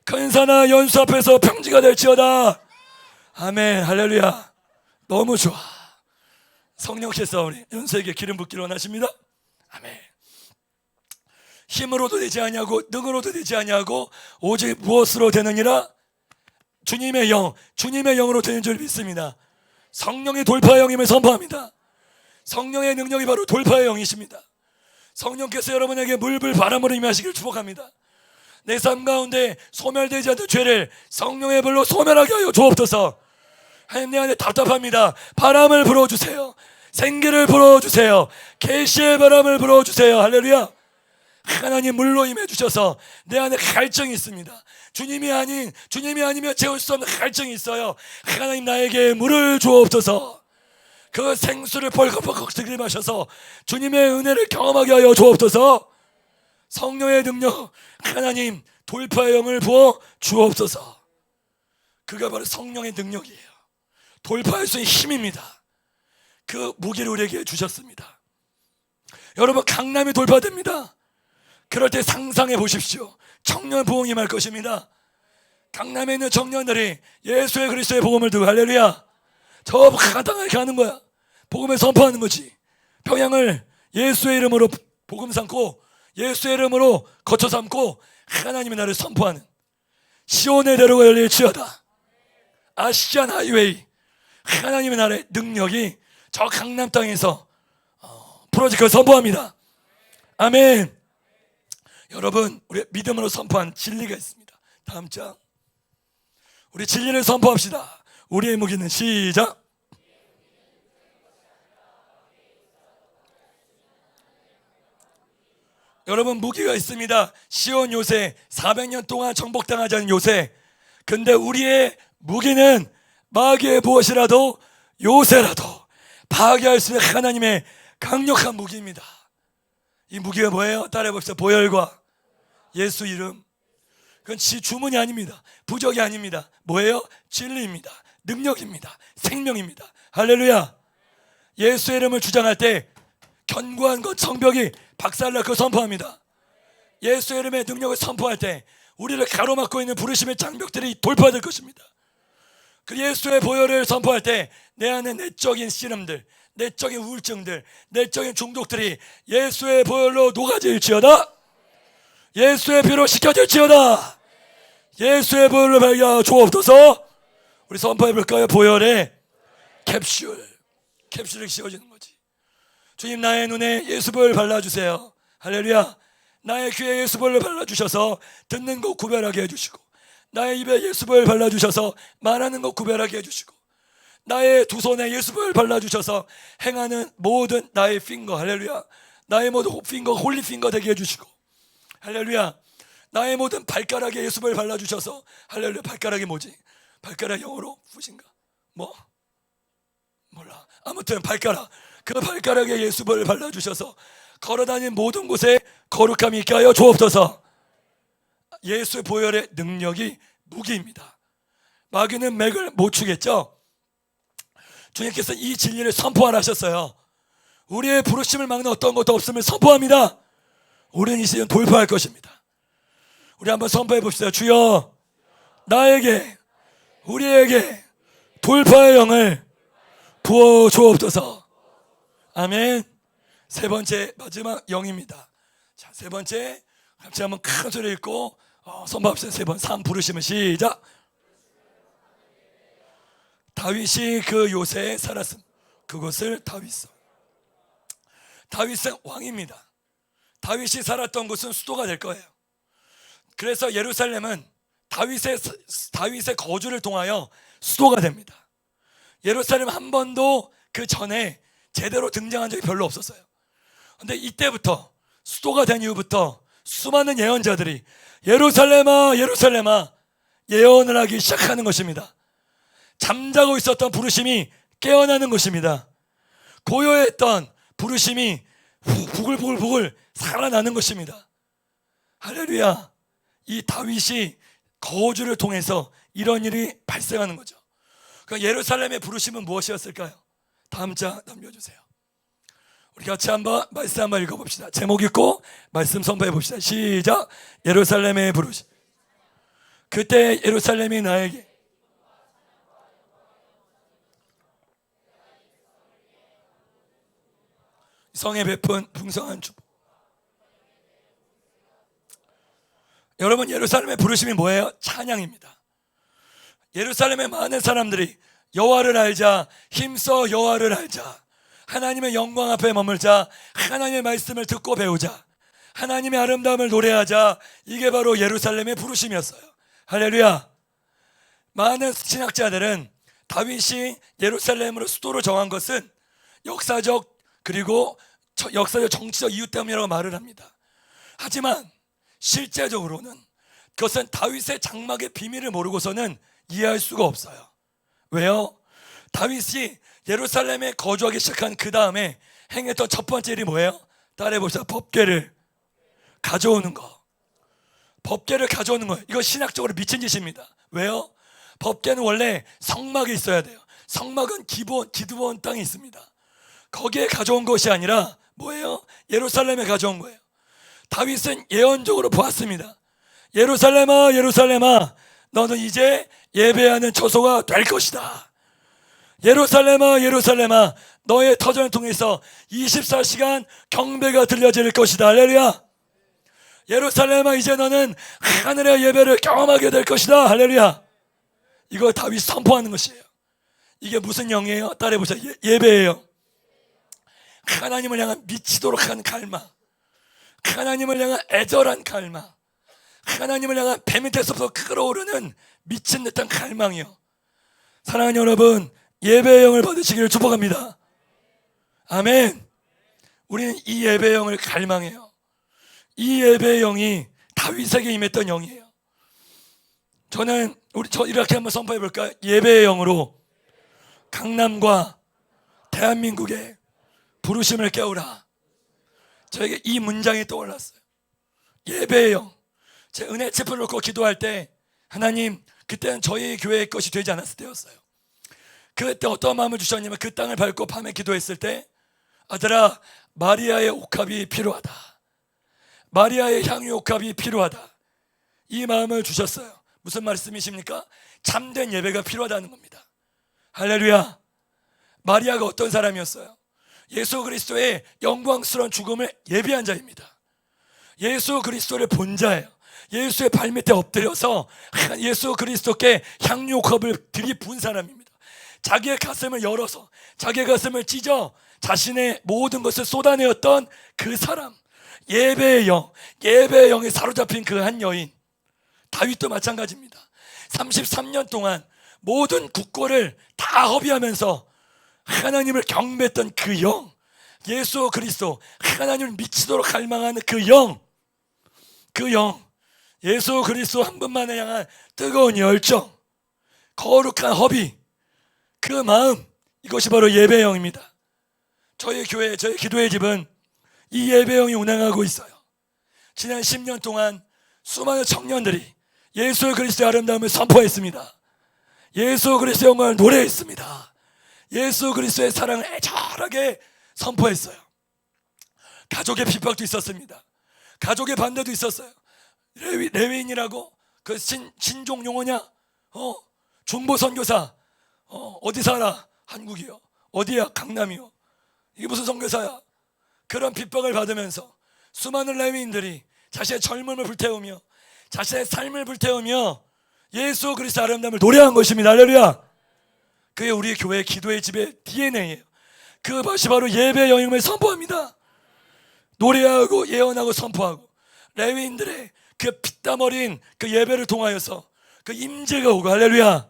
큰 산아 연수 앞에서 평지가 될지어다. 아멘. 할렐루야. 너무 좋아. 성령께서 우리 연수에게 기름 붓기를 원하십니다. 아멘. 힘으로도 되지 아니하고 능으로도 되지 아니하고 오직 무엇으로 되느니라? 주님의 영, 주님의 영으로 되는 줄 믿습니다. 성령의 돌파의 영임을 선포합니다. 성령의 능력이 바로 돌파의 영이십니다. 성령께서 여러분에게 물불 바람으로 임하시길 축복합니다. 내 삶 가운데 소멸되지 않는 죄를 성령의 불로 소멸하게 하여 주옵소서. 하나님, 내 안에 답답합니다. 바람을 불어주세요. 생기를 불어주세요. 계시의 바람을 불어주세요. 할렐루야. 하나님 물로 임해 주셔서 내 안에 갈증이 있습니다. 주님이 아니면 채울 수 없는 갈증이 있어요. 하나님, 나에게 물을 주옵소서. 그 생수를 벌컥벌컥 들이마셔서 주님의 은혜를 경험하게 하여 주옵소서. 성령의 능력, 하나님 돌파의 영을 부어 주옵소서. 그가 바로 성령의 능력이에요. 돌파할 수 있는 힘입니다. 그 무기를 우리에게 주셨습니다. 여러분, 강남이 돌파됩니다. 그럴 때 상상해 보십시오. 청년 부흥이 임할 것입니다. 강남에 있는 청년들이 예수의 그리스도의 복음을 듣고 할렐루야, 저 가당하게 가는 거야. 복음을 선포하는 거지. 평양을 예수의 이름으로 복음 삼고 예수의 이름으로 거쳐 삼고 하나님의 나라를 선포하는 시온의 대로가 열릴지어다. 아시안 하이웨이, 하나님의 나라의 능력이 저 강남 땅에서 프로젝트를 선포합니다. 아멘. 여러분, 우리 믿음으로 선포한 진리가 있습니다. 다음 장, 우리 진리를 선포합시다. 우리의 무기는 시작. 여러분, 무기가 있습니다. 시온 요새 400년 동안 정복당하지 않은 요새. 근데 우리의 무기는 마귀의 무엇이라도 요새라도 파괴할 수 있는 하나님의 강력한 무기입니다. 이 무기가 뭐예요? 따라해봅시다. 보혈과 예수 이름. 그건 주문이 아닙니다. 부적이 아닙니다. 뭐예요? 진리입니다. 능력입니다. 생명입니다. 할렐루야. 예수의 이름을 주장할 때 견고한 것 성벽이 박살날 거 선포합니다. 예수의 이름의 능력을 선포할 때 우리를 가로막고 있는 부르심의 장벽들이 돌파될 것입니다. 그 예수의 보혈을 선포할 때 내 안에 내적인 씨름들, 내적인 우울증들, 내적인 중독들이 예수의 보혈로 녹아질지어다. 예수의 피로 씻겨질지어다. 예수의 보혈로 발견하여 주옵소서. 우리 선포해볼까요? 보혈의 캡슐을 씌워주는 거지. 주님, 나의 눈에 예수 보혈 발라주세요. 할렐루야. 나의 귀에 예수 보혈을 발라주셔서 듣는 것 구별하게 해주시고, 나의 입에 예수 보혈 발라주셔서 말하는 것 구별하게 해주시고, 나의 두 손에 예수 보혈 발라주셔서 행하는 모든 나의 핑거, 할렐루야, 나의 모든 핑거 홀리 핑거 되게 해주시고, 할렐루야, 나의 모든 발가락에 예수 보혈 발라주셔서, 할렐루야, 발가락이 뭐지? 발가락 영어로 푸신가? 몰라. 아무튼 발가락, 그 발가락에 예수 보혈 발라주셔서 걸어다니는 모든 곳에 거룩함이 있게 하여 주옵소서. 예수의 보혈의 능력이 무기입니다. 마귀는 맥을 못 추겠죠. 주님께서 이 진리를 선포하라 하셨어요. 우리의 부르심을 막는 어떤 것도 없음을 선포합니다. 우리는 이 시즌 돌파할 것입니다. 우리 한번 선포해 봅시다. 주여, 나에게, 우리에게 돌파의 영을 부어 주옵소서. 아멘. 세 번째, 마지막 영입니다. 자, 세 번째, 같이 한번 큰 소리 읽고 선포합시다. 세 번, 3 부르시면 시작. 다윗이 그 요새에 살았음. 그곳을 다윗성. 다윗은 왕입니다. 다윗이 살았던 곳은 수도가 될 거예요. 그래서 예루살렘은 다윗의 거주를 통하여 수도가 됩니다. 예루살렘 한 번도 그 전에 제대로 등장한 적이 별로 없었어요. 그런데 이때부터, 수도가 된 이후부터 수많은 예언자들이 예루살렘아 예루살렘아 예언을 하기 시작하는 것입니다. 잠자고 있었던 부르심이 깨어나는 것입니다. 고요했던 부르심이 부글부글 살아나는 것입니다. 할렐루야. 이 다윗이 거주를 통해서 이런 일이 발생하는 거죠. 그러니까 예루살렘의 부르심은 무엇이었을까요? 다음 장 넘겨주세요. 우리 같이 한번 말씀 한번 읽어봅시다. 제목 읽고 말씀 선포해 봅시다. 시작. 예루살렘의 부르심. 그때 예루살렘이 나에게 성에 베푼 풍성한 축복. 여러분, 예루살렘의 부르심이 뭐예요? 찬양입니다. 예루살렘의 많은 사람들이 여호와를 알자, 힘써 여호와를 알자, 하나님의 영광 앞에 머물자, 하나님의 말씀을 듣고 배우자, 하나님의 아름다움을 노래하자. 이게 바로 예루살렘의 부르심이었어요. 할렐루야. 많은 신학자들은 다윗이 예루살렘으로 수도로 정한 것은 역사적 그리고 역사적 정치적 이유 때문이라고 말을 합니다. 하지만 실제적으로는 그것은 다윗의 장막의 비밀을 모르고서는 이해할 수가 없어요. 왜요? 다윗이 예루살렘에 거주하기 시작한 그 다음에 행했던 첫 번째 일이 뭐예요? 따라해봅시다. 법궤를 가져오는 거. 법궤를 가져오는 거예요. 이거 신학적으로 미친 짓입니다. 왜요? 법궤는 원래 성막에 있어야 돼요. 성막은 기드본 땅에 있습니다. 거기에 가져온 것이 아니라 뭐예요? 예루살렘에 가져온 거예요. 다윗은 예언적으로 보았습니다. 예루살렘아 예루살렘아 너는 이제 예배하는 처소가 될 것이다. 예루살렘아 예루살렘아 너의 터전을 통해서 24시간 경배가 들려질 것이다. 할렐루야. 예루살렘아 이제 너는 하늘의 예배를 경험하게 될 것이다. 할렐루야. 이거 다윗이 선포하는 것이에요. 이게 무슨 영이에요? 따라해보세요. 예배예요. 하나님을 향한 미치도록 한 갈망, 하나님을 향한 애절한 갈망, 하나님을 향한 배 밑에서부터 끌어오르는 미친 듯한 갈망이요. 사랑하는 여러분, 예배의 영을 받으시기를 축복합니다. 아멘. 우리는 이 예배의 영을 갈망해요. 이 예배의 영이 다윗에게 임했던 영이에요. 저 이렇게 한번 선포해 볼까요? 예배의 영으로 강남과 대한민국의 부르심을 깨우라. 저에게 이 문장이 떠올랐어요. 예배의 영. 제 은혜 칩을 놓고 기도할 때 하나님, 그때는 저희 교회의 것이 되지 않았을 때였어요. 그때 어떤 마음을 주셨냐면 그 땅을 밟고 밤에 기도했을 때 아들아 마리아의 옥합이 필요하다. 마리아의 향유 옥합이 필요하다. 이 마음을 주셨어요. 무슨 말씀이십니까? 참된 예배가 필요하다는 겁니다. 할렐루야. 마리아가 어떤 사람이었어요? 예수 그리스도의 영광스러운 죽음을 예비한 자입니다. 예수 그리스도를 본 자예요. 예수의 발밑에 엎드려서 예수 그리스도께 향유컵을 들이부은 사람입니다. 자기의 가슴을 열어서 자기의 가슴을 찢어 자신의 모든 것을 쏟아내었던 그 사람. 예배의 영에 사로잡힌 그 한 여인. 다윗도 마찬가지입니다. 33년 동안 모든 국고를 다 허비하면서 하나님을 경배했던 그 영, 예수 그리스도, 하나님을 미치도록 갈망하는 그 영, 예수 그리스도 한 분만을 향한 뜨거운 열정, 거룩한 허비, 그 마음, 이것이 바로 예배의 영입니다. 저희 교회, 저희 기도의 집은 이 예배의 영이 운행하고 있어요. 지난 10년 동안 수많은 청년들이 예수 그리스도의 아름다움을 선포했습니다. 예수 그리스도의 영광을 노래했습니다. 예수 그리스도의 사랑을 애절하게 선포했어요. 가족의 핍박도 있었습니다. 가족의 반대도 있었어요. 레위인이라고 그 신종 용어냐? 중보 선교사. 어디 살아? 한국이요. 어디야? 강남이요. 이게 무슨 선교사야? 그런 핍박을 받으면서 수많은 레위인들이 자신의 젊음을 불태우며 자신의 삶을 불태우며 예수 그리스도 아름다움을 노래한 것입니다. 할렐루야. 그게 우리 교회 기도의 집의 DNA예요. 그것이 바로 예배 영임을 선포합니다. 노래하고 예언하고 선포하고 레위인들의 그 피땀 어린 그 예배를 통하여서 그 임재가 오고 할렐루야.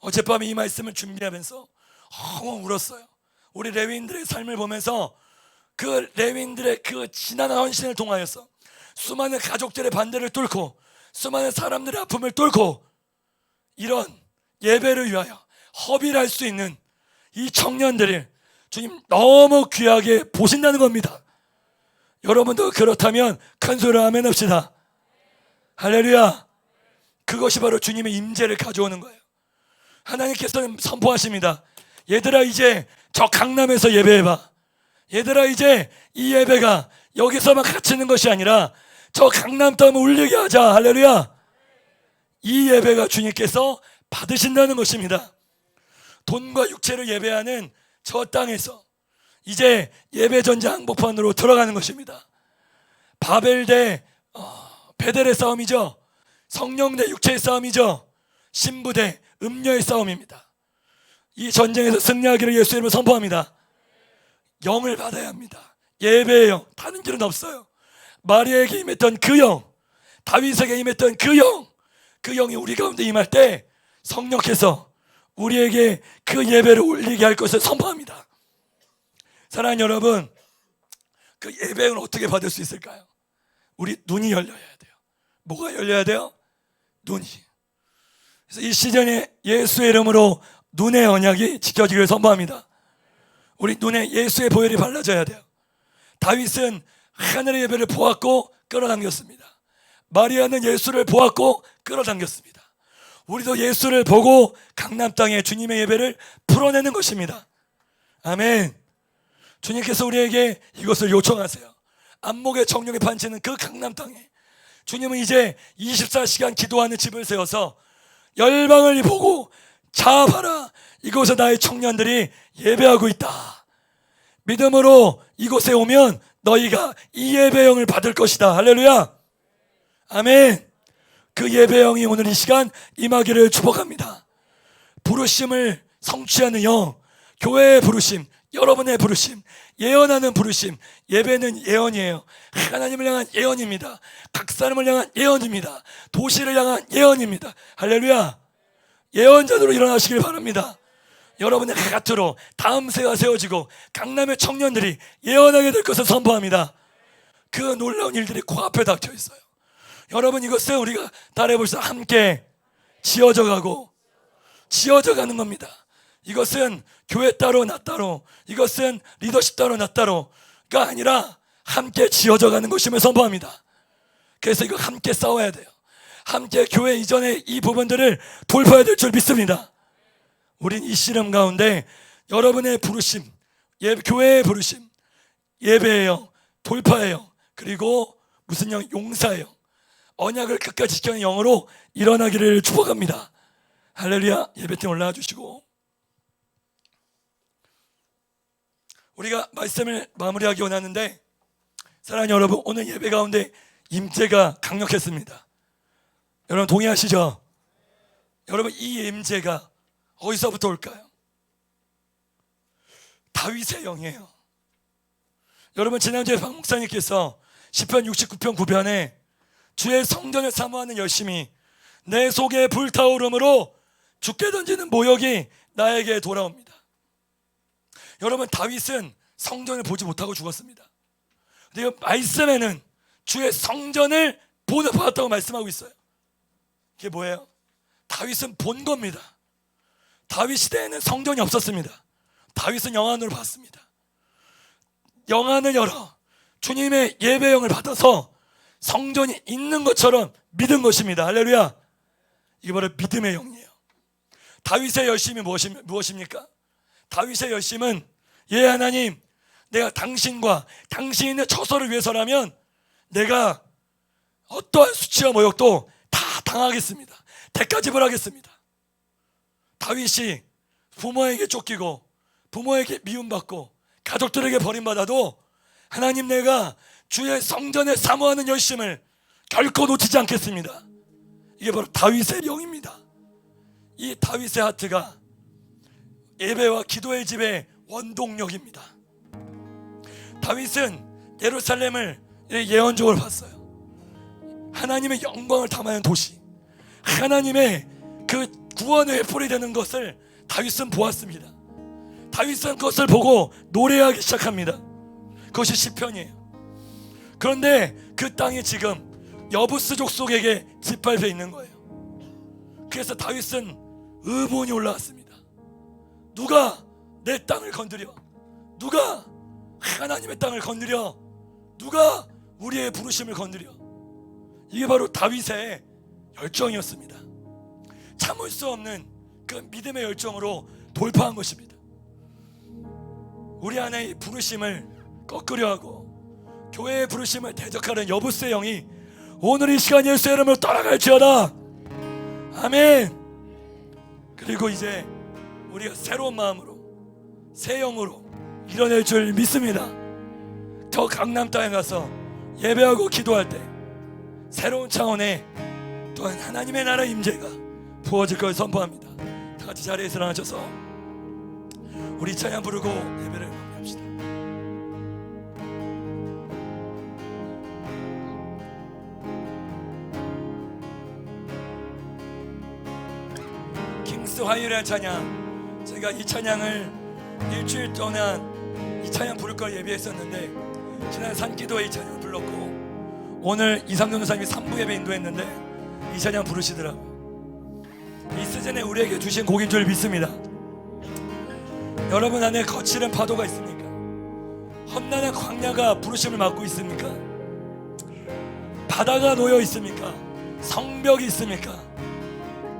어젯밤에 이 말씀을 준비하면서 엉엉 울었어요. 우리 레위인들의 삶을 보면서 그 레위인들의 그 지난한 헌신을 통하여서 수많은 가족들의 반대를 뚫고 수많은 사람들의 아픔을 뚫고 이런 예배를 위하여 허비를 할 수 있는 이 청년들을 주님 너무 귀하게 보신다는 겁니다. 여러분도 그렇다면 큰 소리로 아멘 합시다. 할렐루야. 그것이 바로 주님의 임재를 가져오는 거예요. 하나님께서는 선포하십니다. 얘들아 이제 저 강남에서 예배해봐. 얘들아 이제 이 예배가 여기서만 갇히는 것이 아니라 저 강남 땅을 울리게 하자. 할렐루야. 이 예배가 주님께서 받으신다는 것입니다. 돈과 육체를 예배하는 저 땅에서 이제 예배 전쟁 한복판으로 들어가는 것입니다. 바벨 대 베델의 싸움이죠. 성령 대 육체의 싸움이죠. 신부 대 음녀의 싸움입니다. 이 전쟁에서 승리하기를 예수 이름으로 선포합니다. 영을 받아야 합니다. 예배의 영, 다른 길은 없어요. 마리아에게 임했던 그 영, 다윗에게 임했던 그 영, 그 영이 우리 가운데 임할 때 성령께서 우리에게 그 예배를 올리게 할 것을 선포합니다. 사랑하는 여러분, 그 예배를 어떻게 받을 수 있을까요? 우리 눈이 열려야 돼요. 뭐가 열려야 돼요? 눈이. 그래서 이 시즌에 예수의 이름으로 눈의 언약이 지켜지기를 선포합니다. 우리 눈에 예수의 보혈이 발라져야 돼요. 다윗은 하늘의 예배를 보았고 끌어당겼습니다. 마리아는 예수를 보았고 끌어당겼습니다. 우리도 예수를 보고 강남 땅에 주님의 예배를 풀어내는 것입니다. 아멘. 주님께서 우리에게 이것을 요청하세요. 안목의 정령에 판치는 그 강남 땅에 주님은 이제 24시간 기도하는 집을 세워서 열방을 보고 자 봐라, 이곳에 나의 청년들이 예배하고 있다. 믿음으로 이곳에 오면 너희가 이 예배영을 받을 것이다. 할렐루야. 아멘. 그 예배영이 오늘 이 시간 임하기를 축복합니다. 부르심을 성취하는 영, 교회의 부르심, 여러분의 부르심, 예언하는 부르심. 예배는 예언이에요. 하나님을 향한 예언입니다. 각 사람을 향한 예언입니다. 도시를 향한 예언입니다. 할렐루야. 예언자들로 일어나시길 바랍니다. 여러분의 곁으로 다음 세가 세워지고 강남의 청년들이 예언하게 될 것을 선포합니다. 그 놀라운 일들이 코앞에 닥쳐 있어요. 여러분, 이것은 우리가 따라해볼 수 함께 지어져 가는 겁니다. 이것은 교회 따로 나 따로, 이것은 리더십 따로 나 따로가 아니라 함께 지어져 가는 것임을 선포합니다. 그래서 이거 함께 싸워야 돼요. 함께 교회 이전에 이 부분들을 돌파해야 될 줄 믿습니다. 우린 이 씨름 가운데 여러분의 부르심, 교회의 부르심, 예배의 영, 돌파의 영, 그리고 무슨 영? 용사의 영, 언약을 끝까지 지키는 영으로 일어나기를 축복합니다. 할렐루야. 예배팀 올라와 주시고 우리가 말씀을 마무리하기 원하는데, 사랑하는 여러분, 오늘 예배 가운데 임재가 강력했습니다. 여러분 동의하시죠? 여러분, 이 임재가 어디서부터 올까요? 다윗의 영이에요. 여러분, 지난주에 박 목사님께서 시편 69편 9편에 주의 성전을 사모하는 열심이 내 속에 불타오름으로 죽게 던지는 모욕이 나에게 돌아옵니다. 여러분, 다윗은 성전을 보지 못하고 죽었습니다. 근데 이 말씀에는 주의 성전을 봤다고 말씀하고 있어요. 이게 뭐예요? 다윗은 본 겁니다. 다윗 시대에는 성전이 없었습니다. 다윗은 영안으로 봤습니다. 영안을 열어 주님의 예배영을 받아서 성전이 있는 것처럼 믿은 것입니다. 할렐루야. 이게 바로 믿음의 영이에요. 다윗의 열심이 무엇입니까? 다윗의 열심은 예 하나님, 내가 당신과 당신이 있는 처소를 위해서라면 내가 어떠한 수치와 모욕도 다 당하겠습니다. 대가 지불하겠습니다. 다윗이 부모에게 쫓기고 부모에게 미움받고 가족들에게 버림받아도 하나님, 내가 주의 성전에 사모하는 열심을 결코 놓치지 않겠습니다. 이게 바로 다윗의 영입니다. 이 다윗의 하트가 예배와 기도의 집의 원동력입니다. 다윗은 예루살렘을 예언적으로 봤어요. 하나님의 영광을 담아낸 도시, 하나님의 그 구원의 횃불이 되는 것을 다윗은 보았습니다. 다윗은 그것을 보고 노래하기 시작합니다. 그것이 시편이에요. 그런데 그 땅이 지금 여부스 족속에게 짓밟혀 있는 거예요. 그래서 다윗은 의문이 올라왔습니다. 누가 내 땅을 건드려? 누가 하나님의 땅을 건드려? 누가 우리의 부르심을 건드려? 이게 바로 다윗의 열정이었습니다. 참을 수 없는 그 믿음의 열정으로 돌파한 것입니다. 우리 안에 이 부르심을 꺾으려 하고 교회의 부르심을 대적하는 여부스의 영이 오늘 이 시간 예수의 이름으로 떠나갈지어다. 아멘. 그리고 이제 우리가 새로운 마음으로 새 영으로 일어날 줄 믿습니다. 저 강남 땅에 가서 예배하고 기도할 때 새로운 차원의 또한 하나님의 나라 임재가 부어질 걸 선포합니다. 다 같이 자리에서 일어나셔서 우리 찬양 부르고 예배를 마무리합시다. 킹스 화요일의 찬양, 제가 이 찬양을 일주일 동안 이 찬양 부를 걸 예비했었는데 지난 산기도에 이 찬양 불렀고 오늘 이상돈 선생님이 3부 예배 인도했는데 이 찬양 부르시더라고요. 이 시즌에 우리에게 주신 곡인 줄 믿습니다. 여러분 안에 거칠은 파도가 있습니까? 험난한 광야가 부르심을 맡고 있습니까? 바다가 놓여 있습니까? 성벽이 있습니까?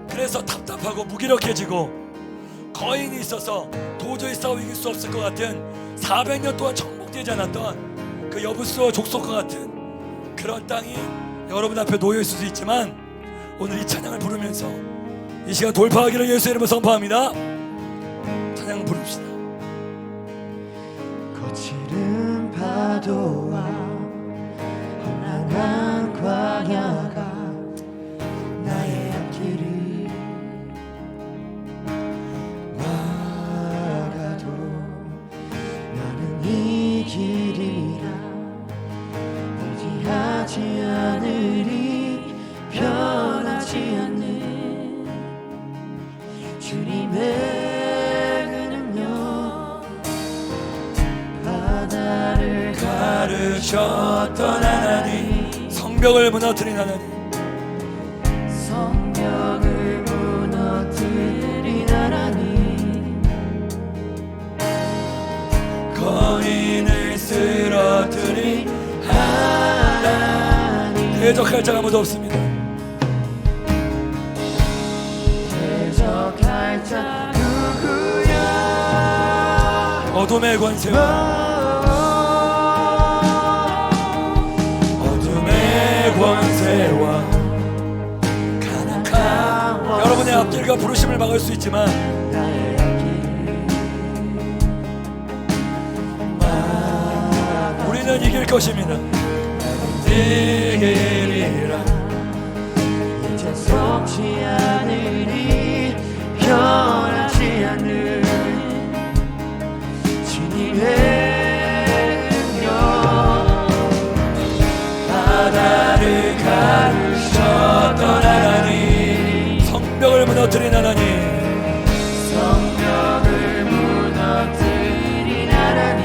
그래서 답답하고 무기력해지고 거인이 있어서 도저히 싸워 이길 수 없을 것 같은 400년 동안 정복되지 않았던 그 여부스와 족속과 같은 그런 땅이 여러분 앞에 놓여 있을 수 있지만 오늘 이 찬양을 부르면서 이 시간 돌파하기를 예수의 이름으로 선포합니다. 찬양 부릅시다. 거칠은 파도와 험난한 광야가 나의 앞길을 막아도 나는 이 길이라 포기하지 않으리. 변하지 않는 주님의 은은요 바다를 가르쳤던 하나님, 성벽을 무너뜨린 하나님, 성벽을 무너뜨린 하나님, 거인을 쓰러뜨린 하나님, 대적할 자가 아무도 없습니다. 대적할 자 누구야? 어둠의 권세와 가난한 여러분의 앞길과 부르심을 막을 수 있지만 우리는 이길 것입니다. 이기리라. 이제 속지 않으리. 변하지 않는 주님의 바다를 가르쳤던 하나님, 성벽을 무너뜨린 하나님, 성벽을 무너뜨린 하나님,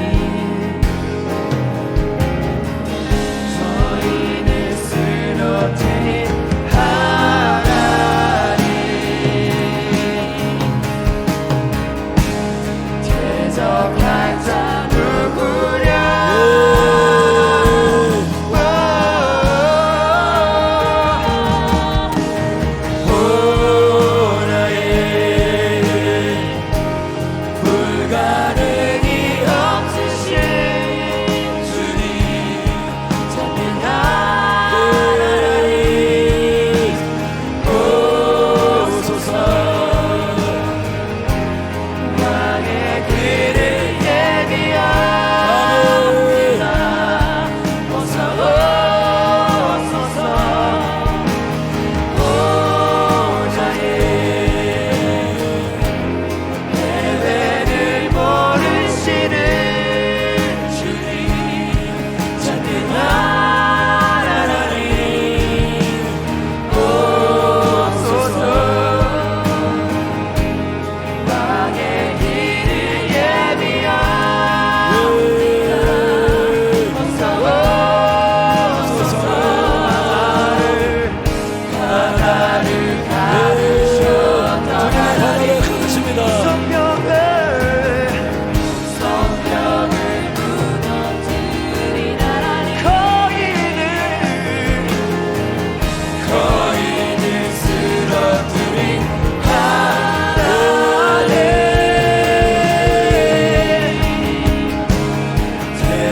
거인을 쓰러뜨린 하나님, 대적할 자 누구야?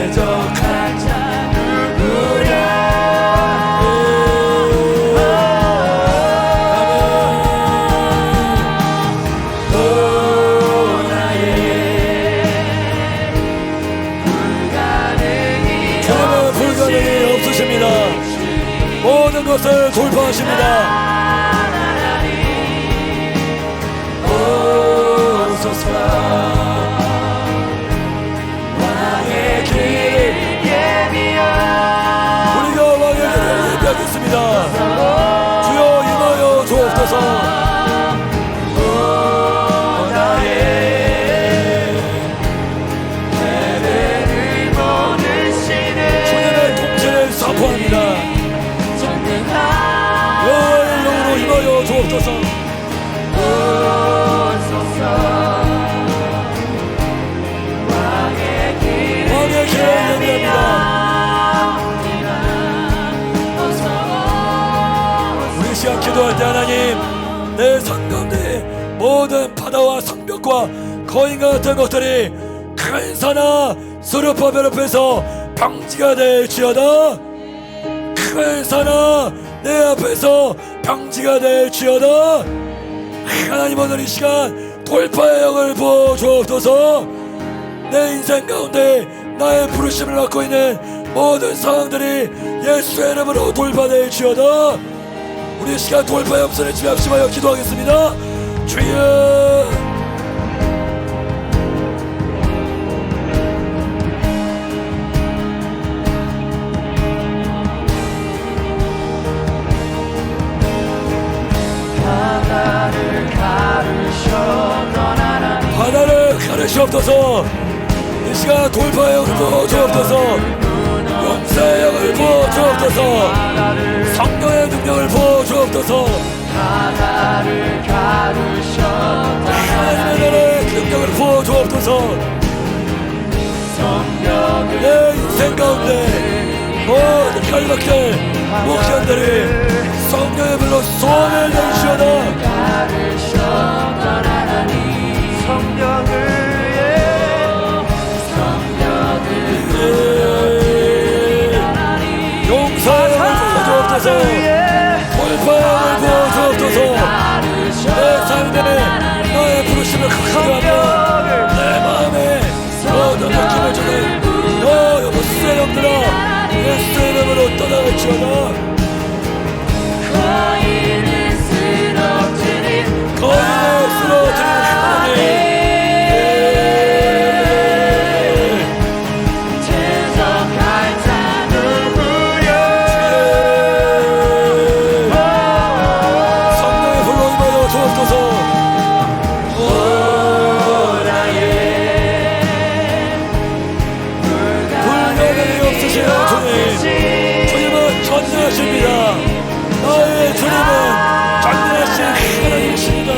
대적할 자 누구랴 모든 것을 돌파하십니다. 오소서 왕의 길을 예비하라 우리가 왕의 길을 예비하겠습니다. 주여 임하여 주옵소서. 주님의 통치를 선포합니다. 여호와의 영으로 임하여 주옵소서. 왕의 길을 예비합니다. 우리 시간 기도할 때 하나님, 내 삶 가운데 모든 바다와 성벽과 거인과 같은 것들이 큰 산하 수르파 베르페에서 평지가 될지어다. 큰 산하 내 앞에서 평지가 될지어다. 하나님, 오늘 이 시간 돌파의 영을 부어주옵소서. 내 인생 가운데 나의 부르심을 갖고 있는 모든 상황들이 예수의 이름으로 돌파될지어다. 우리 이 시간 돌파의 음성을 지합심하여 기도하겠습니다. 주여, 바다를 가르시옵소서. 이 시간 돌파의 영을 부어주옵소서. 용서의 영을 부어주옵소서. 성령의 능력을 부어주옵소서. 바다를 가르셨다 하나님의 나라의 능력을 부어주옵소서. 내 인생 가운데 모든 갈박들 목전들이 성령의 불로 소원을 내시오다. 용서의 영을 부어주옵소서. 돌파의 영을 부어주옵소서. 내 삶에 너의 부르심을 극하며 내 마음에 모든 느낌을 주는 너 여보스의 영들아, 예수의 이름으로 떠나갈지어다. 거인을 쓰러뜨린 하나님, 대적할 자 누구랴 성령의 불로 임하여 주옵소서. 불가능이 없으신 주님, 주님은 전능하십니다. 나의 주님은 전능하신 하나님이십니다.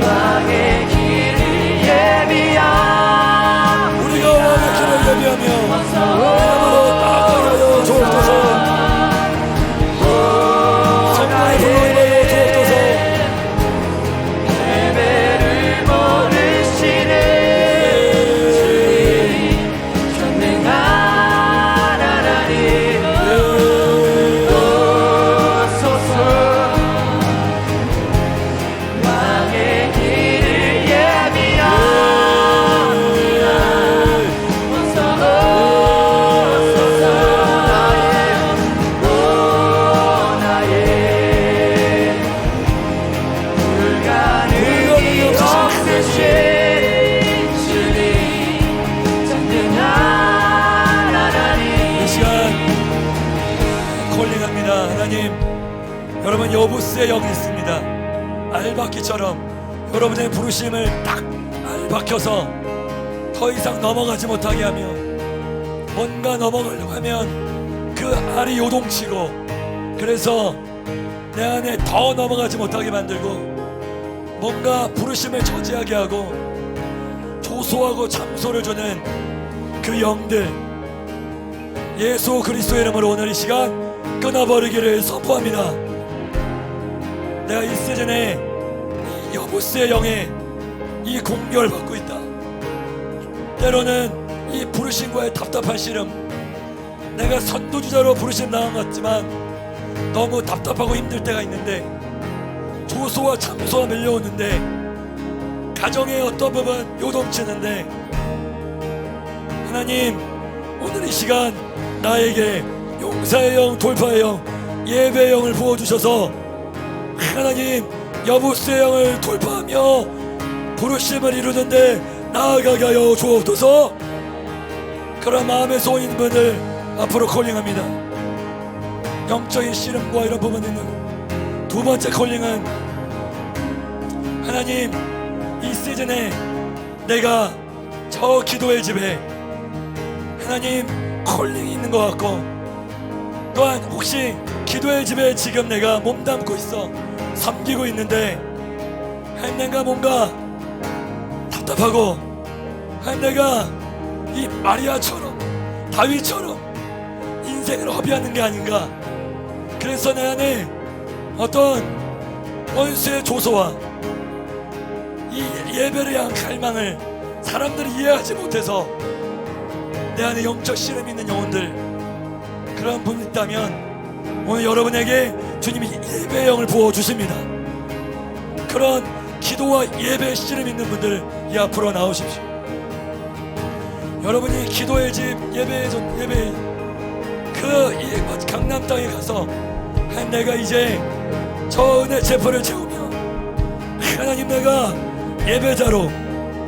왕의 길을 예비하라 우리가 왕의 길을 예비하며 이름으로 나아가려 주옵소서. 성령의 불로 임하여 주옵소서. 예배를 모르시는 전능한 하나님 오소서 왕의 길을 예비하라 나의 불가능이 없으신 주님 전능한 하나님 이 시간 콜링합니다. 하나님, 여러분 여부스의 영이 있습니다. 알박기처럼 여러분의 부르심을 딱 알박혀서 더 이상 넘어가지 못하게 하며, 뭔가 넘어가려고 하면 그 알이 요동치고, 그래서 내 안에 더 넘어가지 못하게 만들고, 뭔가 부르심을 저지하게 하고 조소하고 장소를 주는 그 영들, 예수 그리스도의 이름으로 오늘 이 시간 끊어버리기를 선포합니다. 내가 이 시즌에 이 여부스의 영의 이 공격을 받고 있다. 때로는 이 부르심과의 답답한 씨름, 내가 선두주자로 부르심 나온 것 같지만 너무 답답하고 힘들 때가 있는데, 조소와 참소가 밀려오는데, 가정의 어떤 부분 요동치는데, 하나님 오늘 이 시간 나에게 용사의 영, 돌파의 영, 예배의 영을 부어주셔서 하나님 여부스의 영을 돌파하며 부르심을 이루는데 나아가게 하여 주옵소서. 그런 마음의 소원인 분들 앞으로 콜링합니다. 영적인 씨름과 이런 부분이 있는 두 번째 콜링은, 하나님 이 시즌에 내가 저 기도의 집에 하나님 콜링이 있는 것 같고, 또한 혹시 기도의 집에 지금 내가 몸담고 있어 섬기고 있는데 하나님 내가 뭔가 답답하고, 하나님 내가 이 마리아처럼 다윗처럼 인생을 허비하는 게 아닌가. 그래서 내 안에 어떤 원수의 조소와 이 예배를 향한 갈망을 사람들이 이해하지 못해서 내 안에 영적 씨름이 있는 영혼들, 그런 분이 있다면 오늘 여러분에게 주님이 예배의 영을 부어주십니다. 그런 기도와 예배의 씨름 있는 분들 이 앞으로 나오십시오. 여러분이 기도의 집, 예배의 그 강남 땅에 가서 하나님 내가 이제 저 은혜 제포를 채우며 하나님 내가 예배자로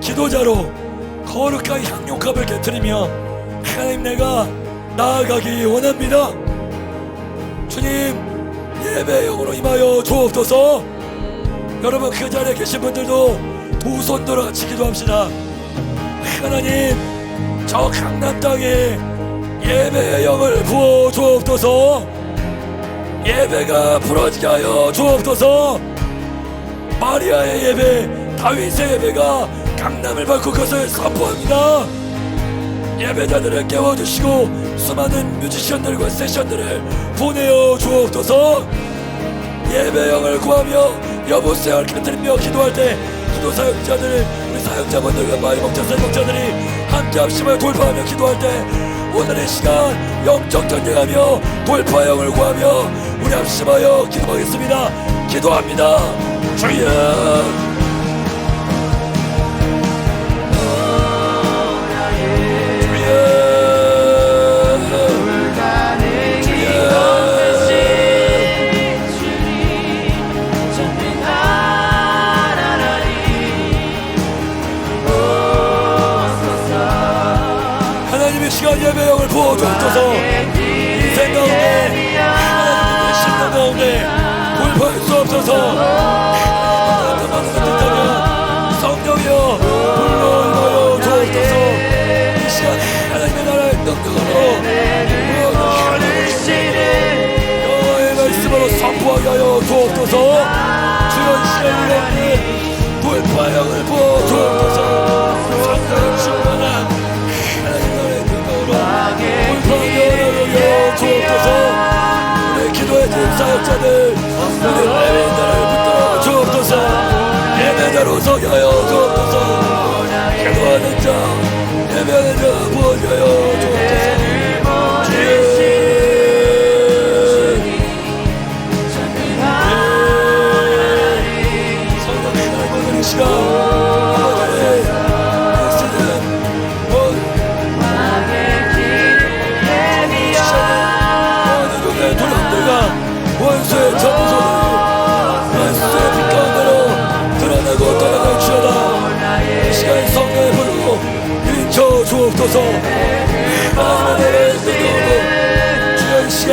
기도자로 거룩한 향용값을 깨뜨리며 하나님 내가 나아가기 원합니다. 주님 예배의 영으로 임하여 주옵소서. 여러분 그 자리에 계신 분들도 두 손 들어 같이 기도합시다. 하나님 저 강남 땅에 예배의 영을 부어 주옵소서. 예배가 부러지게 하여 주옵소서. 마리아의 예배, 다윗의 예배가 강남을 밟고 그것을 선포합니다. 예배자들을 깨워주시고 수많은 뮤지션들과 세션들을 보내어 주옵소서. 예배의 영을 구하며 여보세요 깨뜨리며 기도할 때 기도 사역자들, 우리 사역자분들과 마이 목자들 목자들이 함께 합심하여 돌파하며 기도할 때 오늘 이 시간 영적 전쟁하며 돌파의 영을 구하며 우리 합심하여 기도하겠습니다. 기도합니다. 주여 시간 예배의 영을 부어주옵소서. 인생 가운데 하나님의 신앙 가운데 돌파할 수 없어서 하나님의 많은 것들 있다면 성령이여 불러 임하여 주옵소서. 이 시간 하나님의 나라의 능력으로 여호와의 말씀으로 선포하게 하여 주옵소서. 주여 이 시간 우리에게 돌파의 영을 부어 주옵소서. 성령의 충만한 주옵소서. 우리 기도의 집 사역자들, 우리 예배인들을 붙들어 주옵소서. 예배자로 서게 하여 주옵소서. 기도하는 자, 예배하는 자 부어게 하여 주옵소서. 성령의 하나님의 시간 원수의 전소들이 원수의 빛 가운데로 드러나고 떠나갈 주여다. 이 시간 성령의 불로 일쳐 주옵소서. 하나님의 나라의 능력으로 주여 이 시간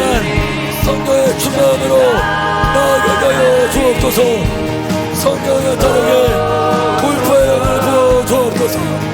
성령의 충만함으로 나아가게 하여 주옵소서. 성령의 나라에 돌파의 영을 부어 주옵소서.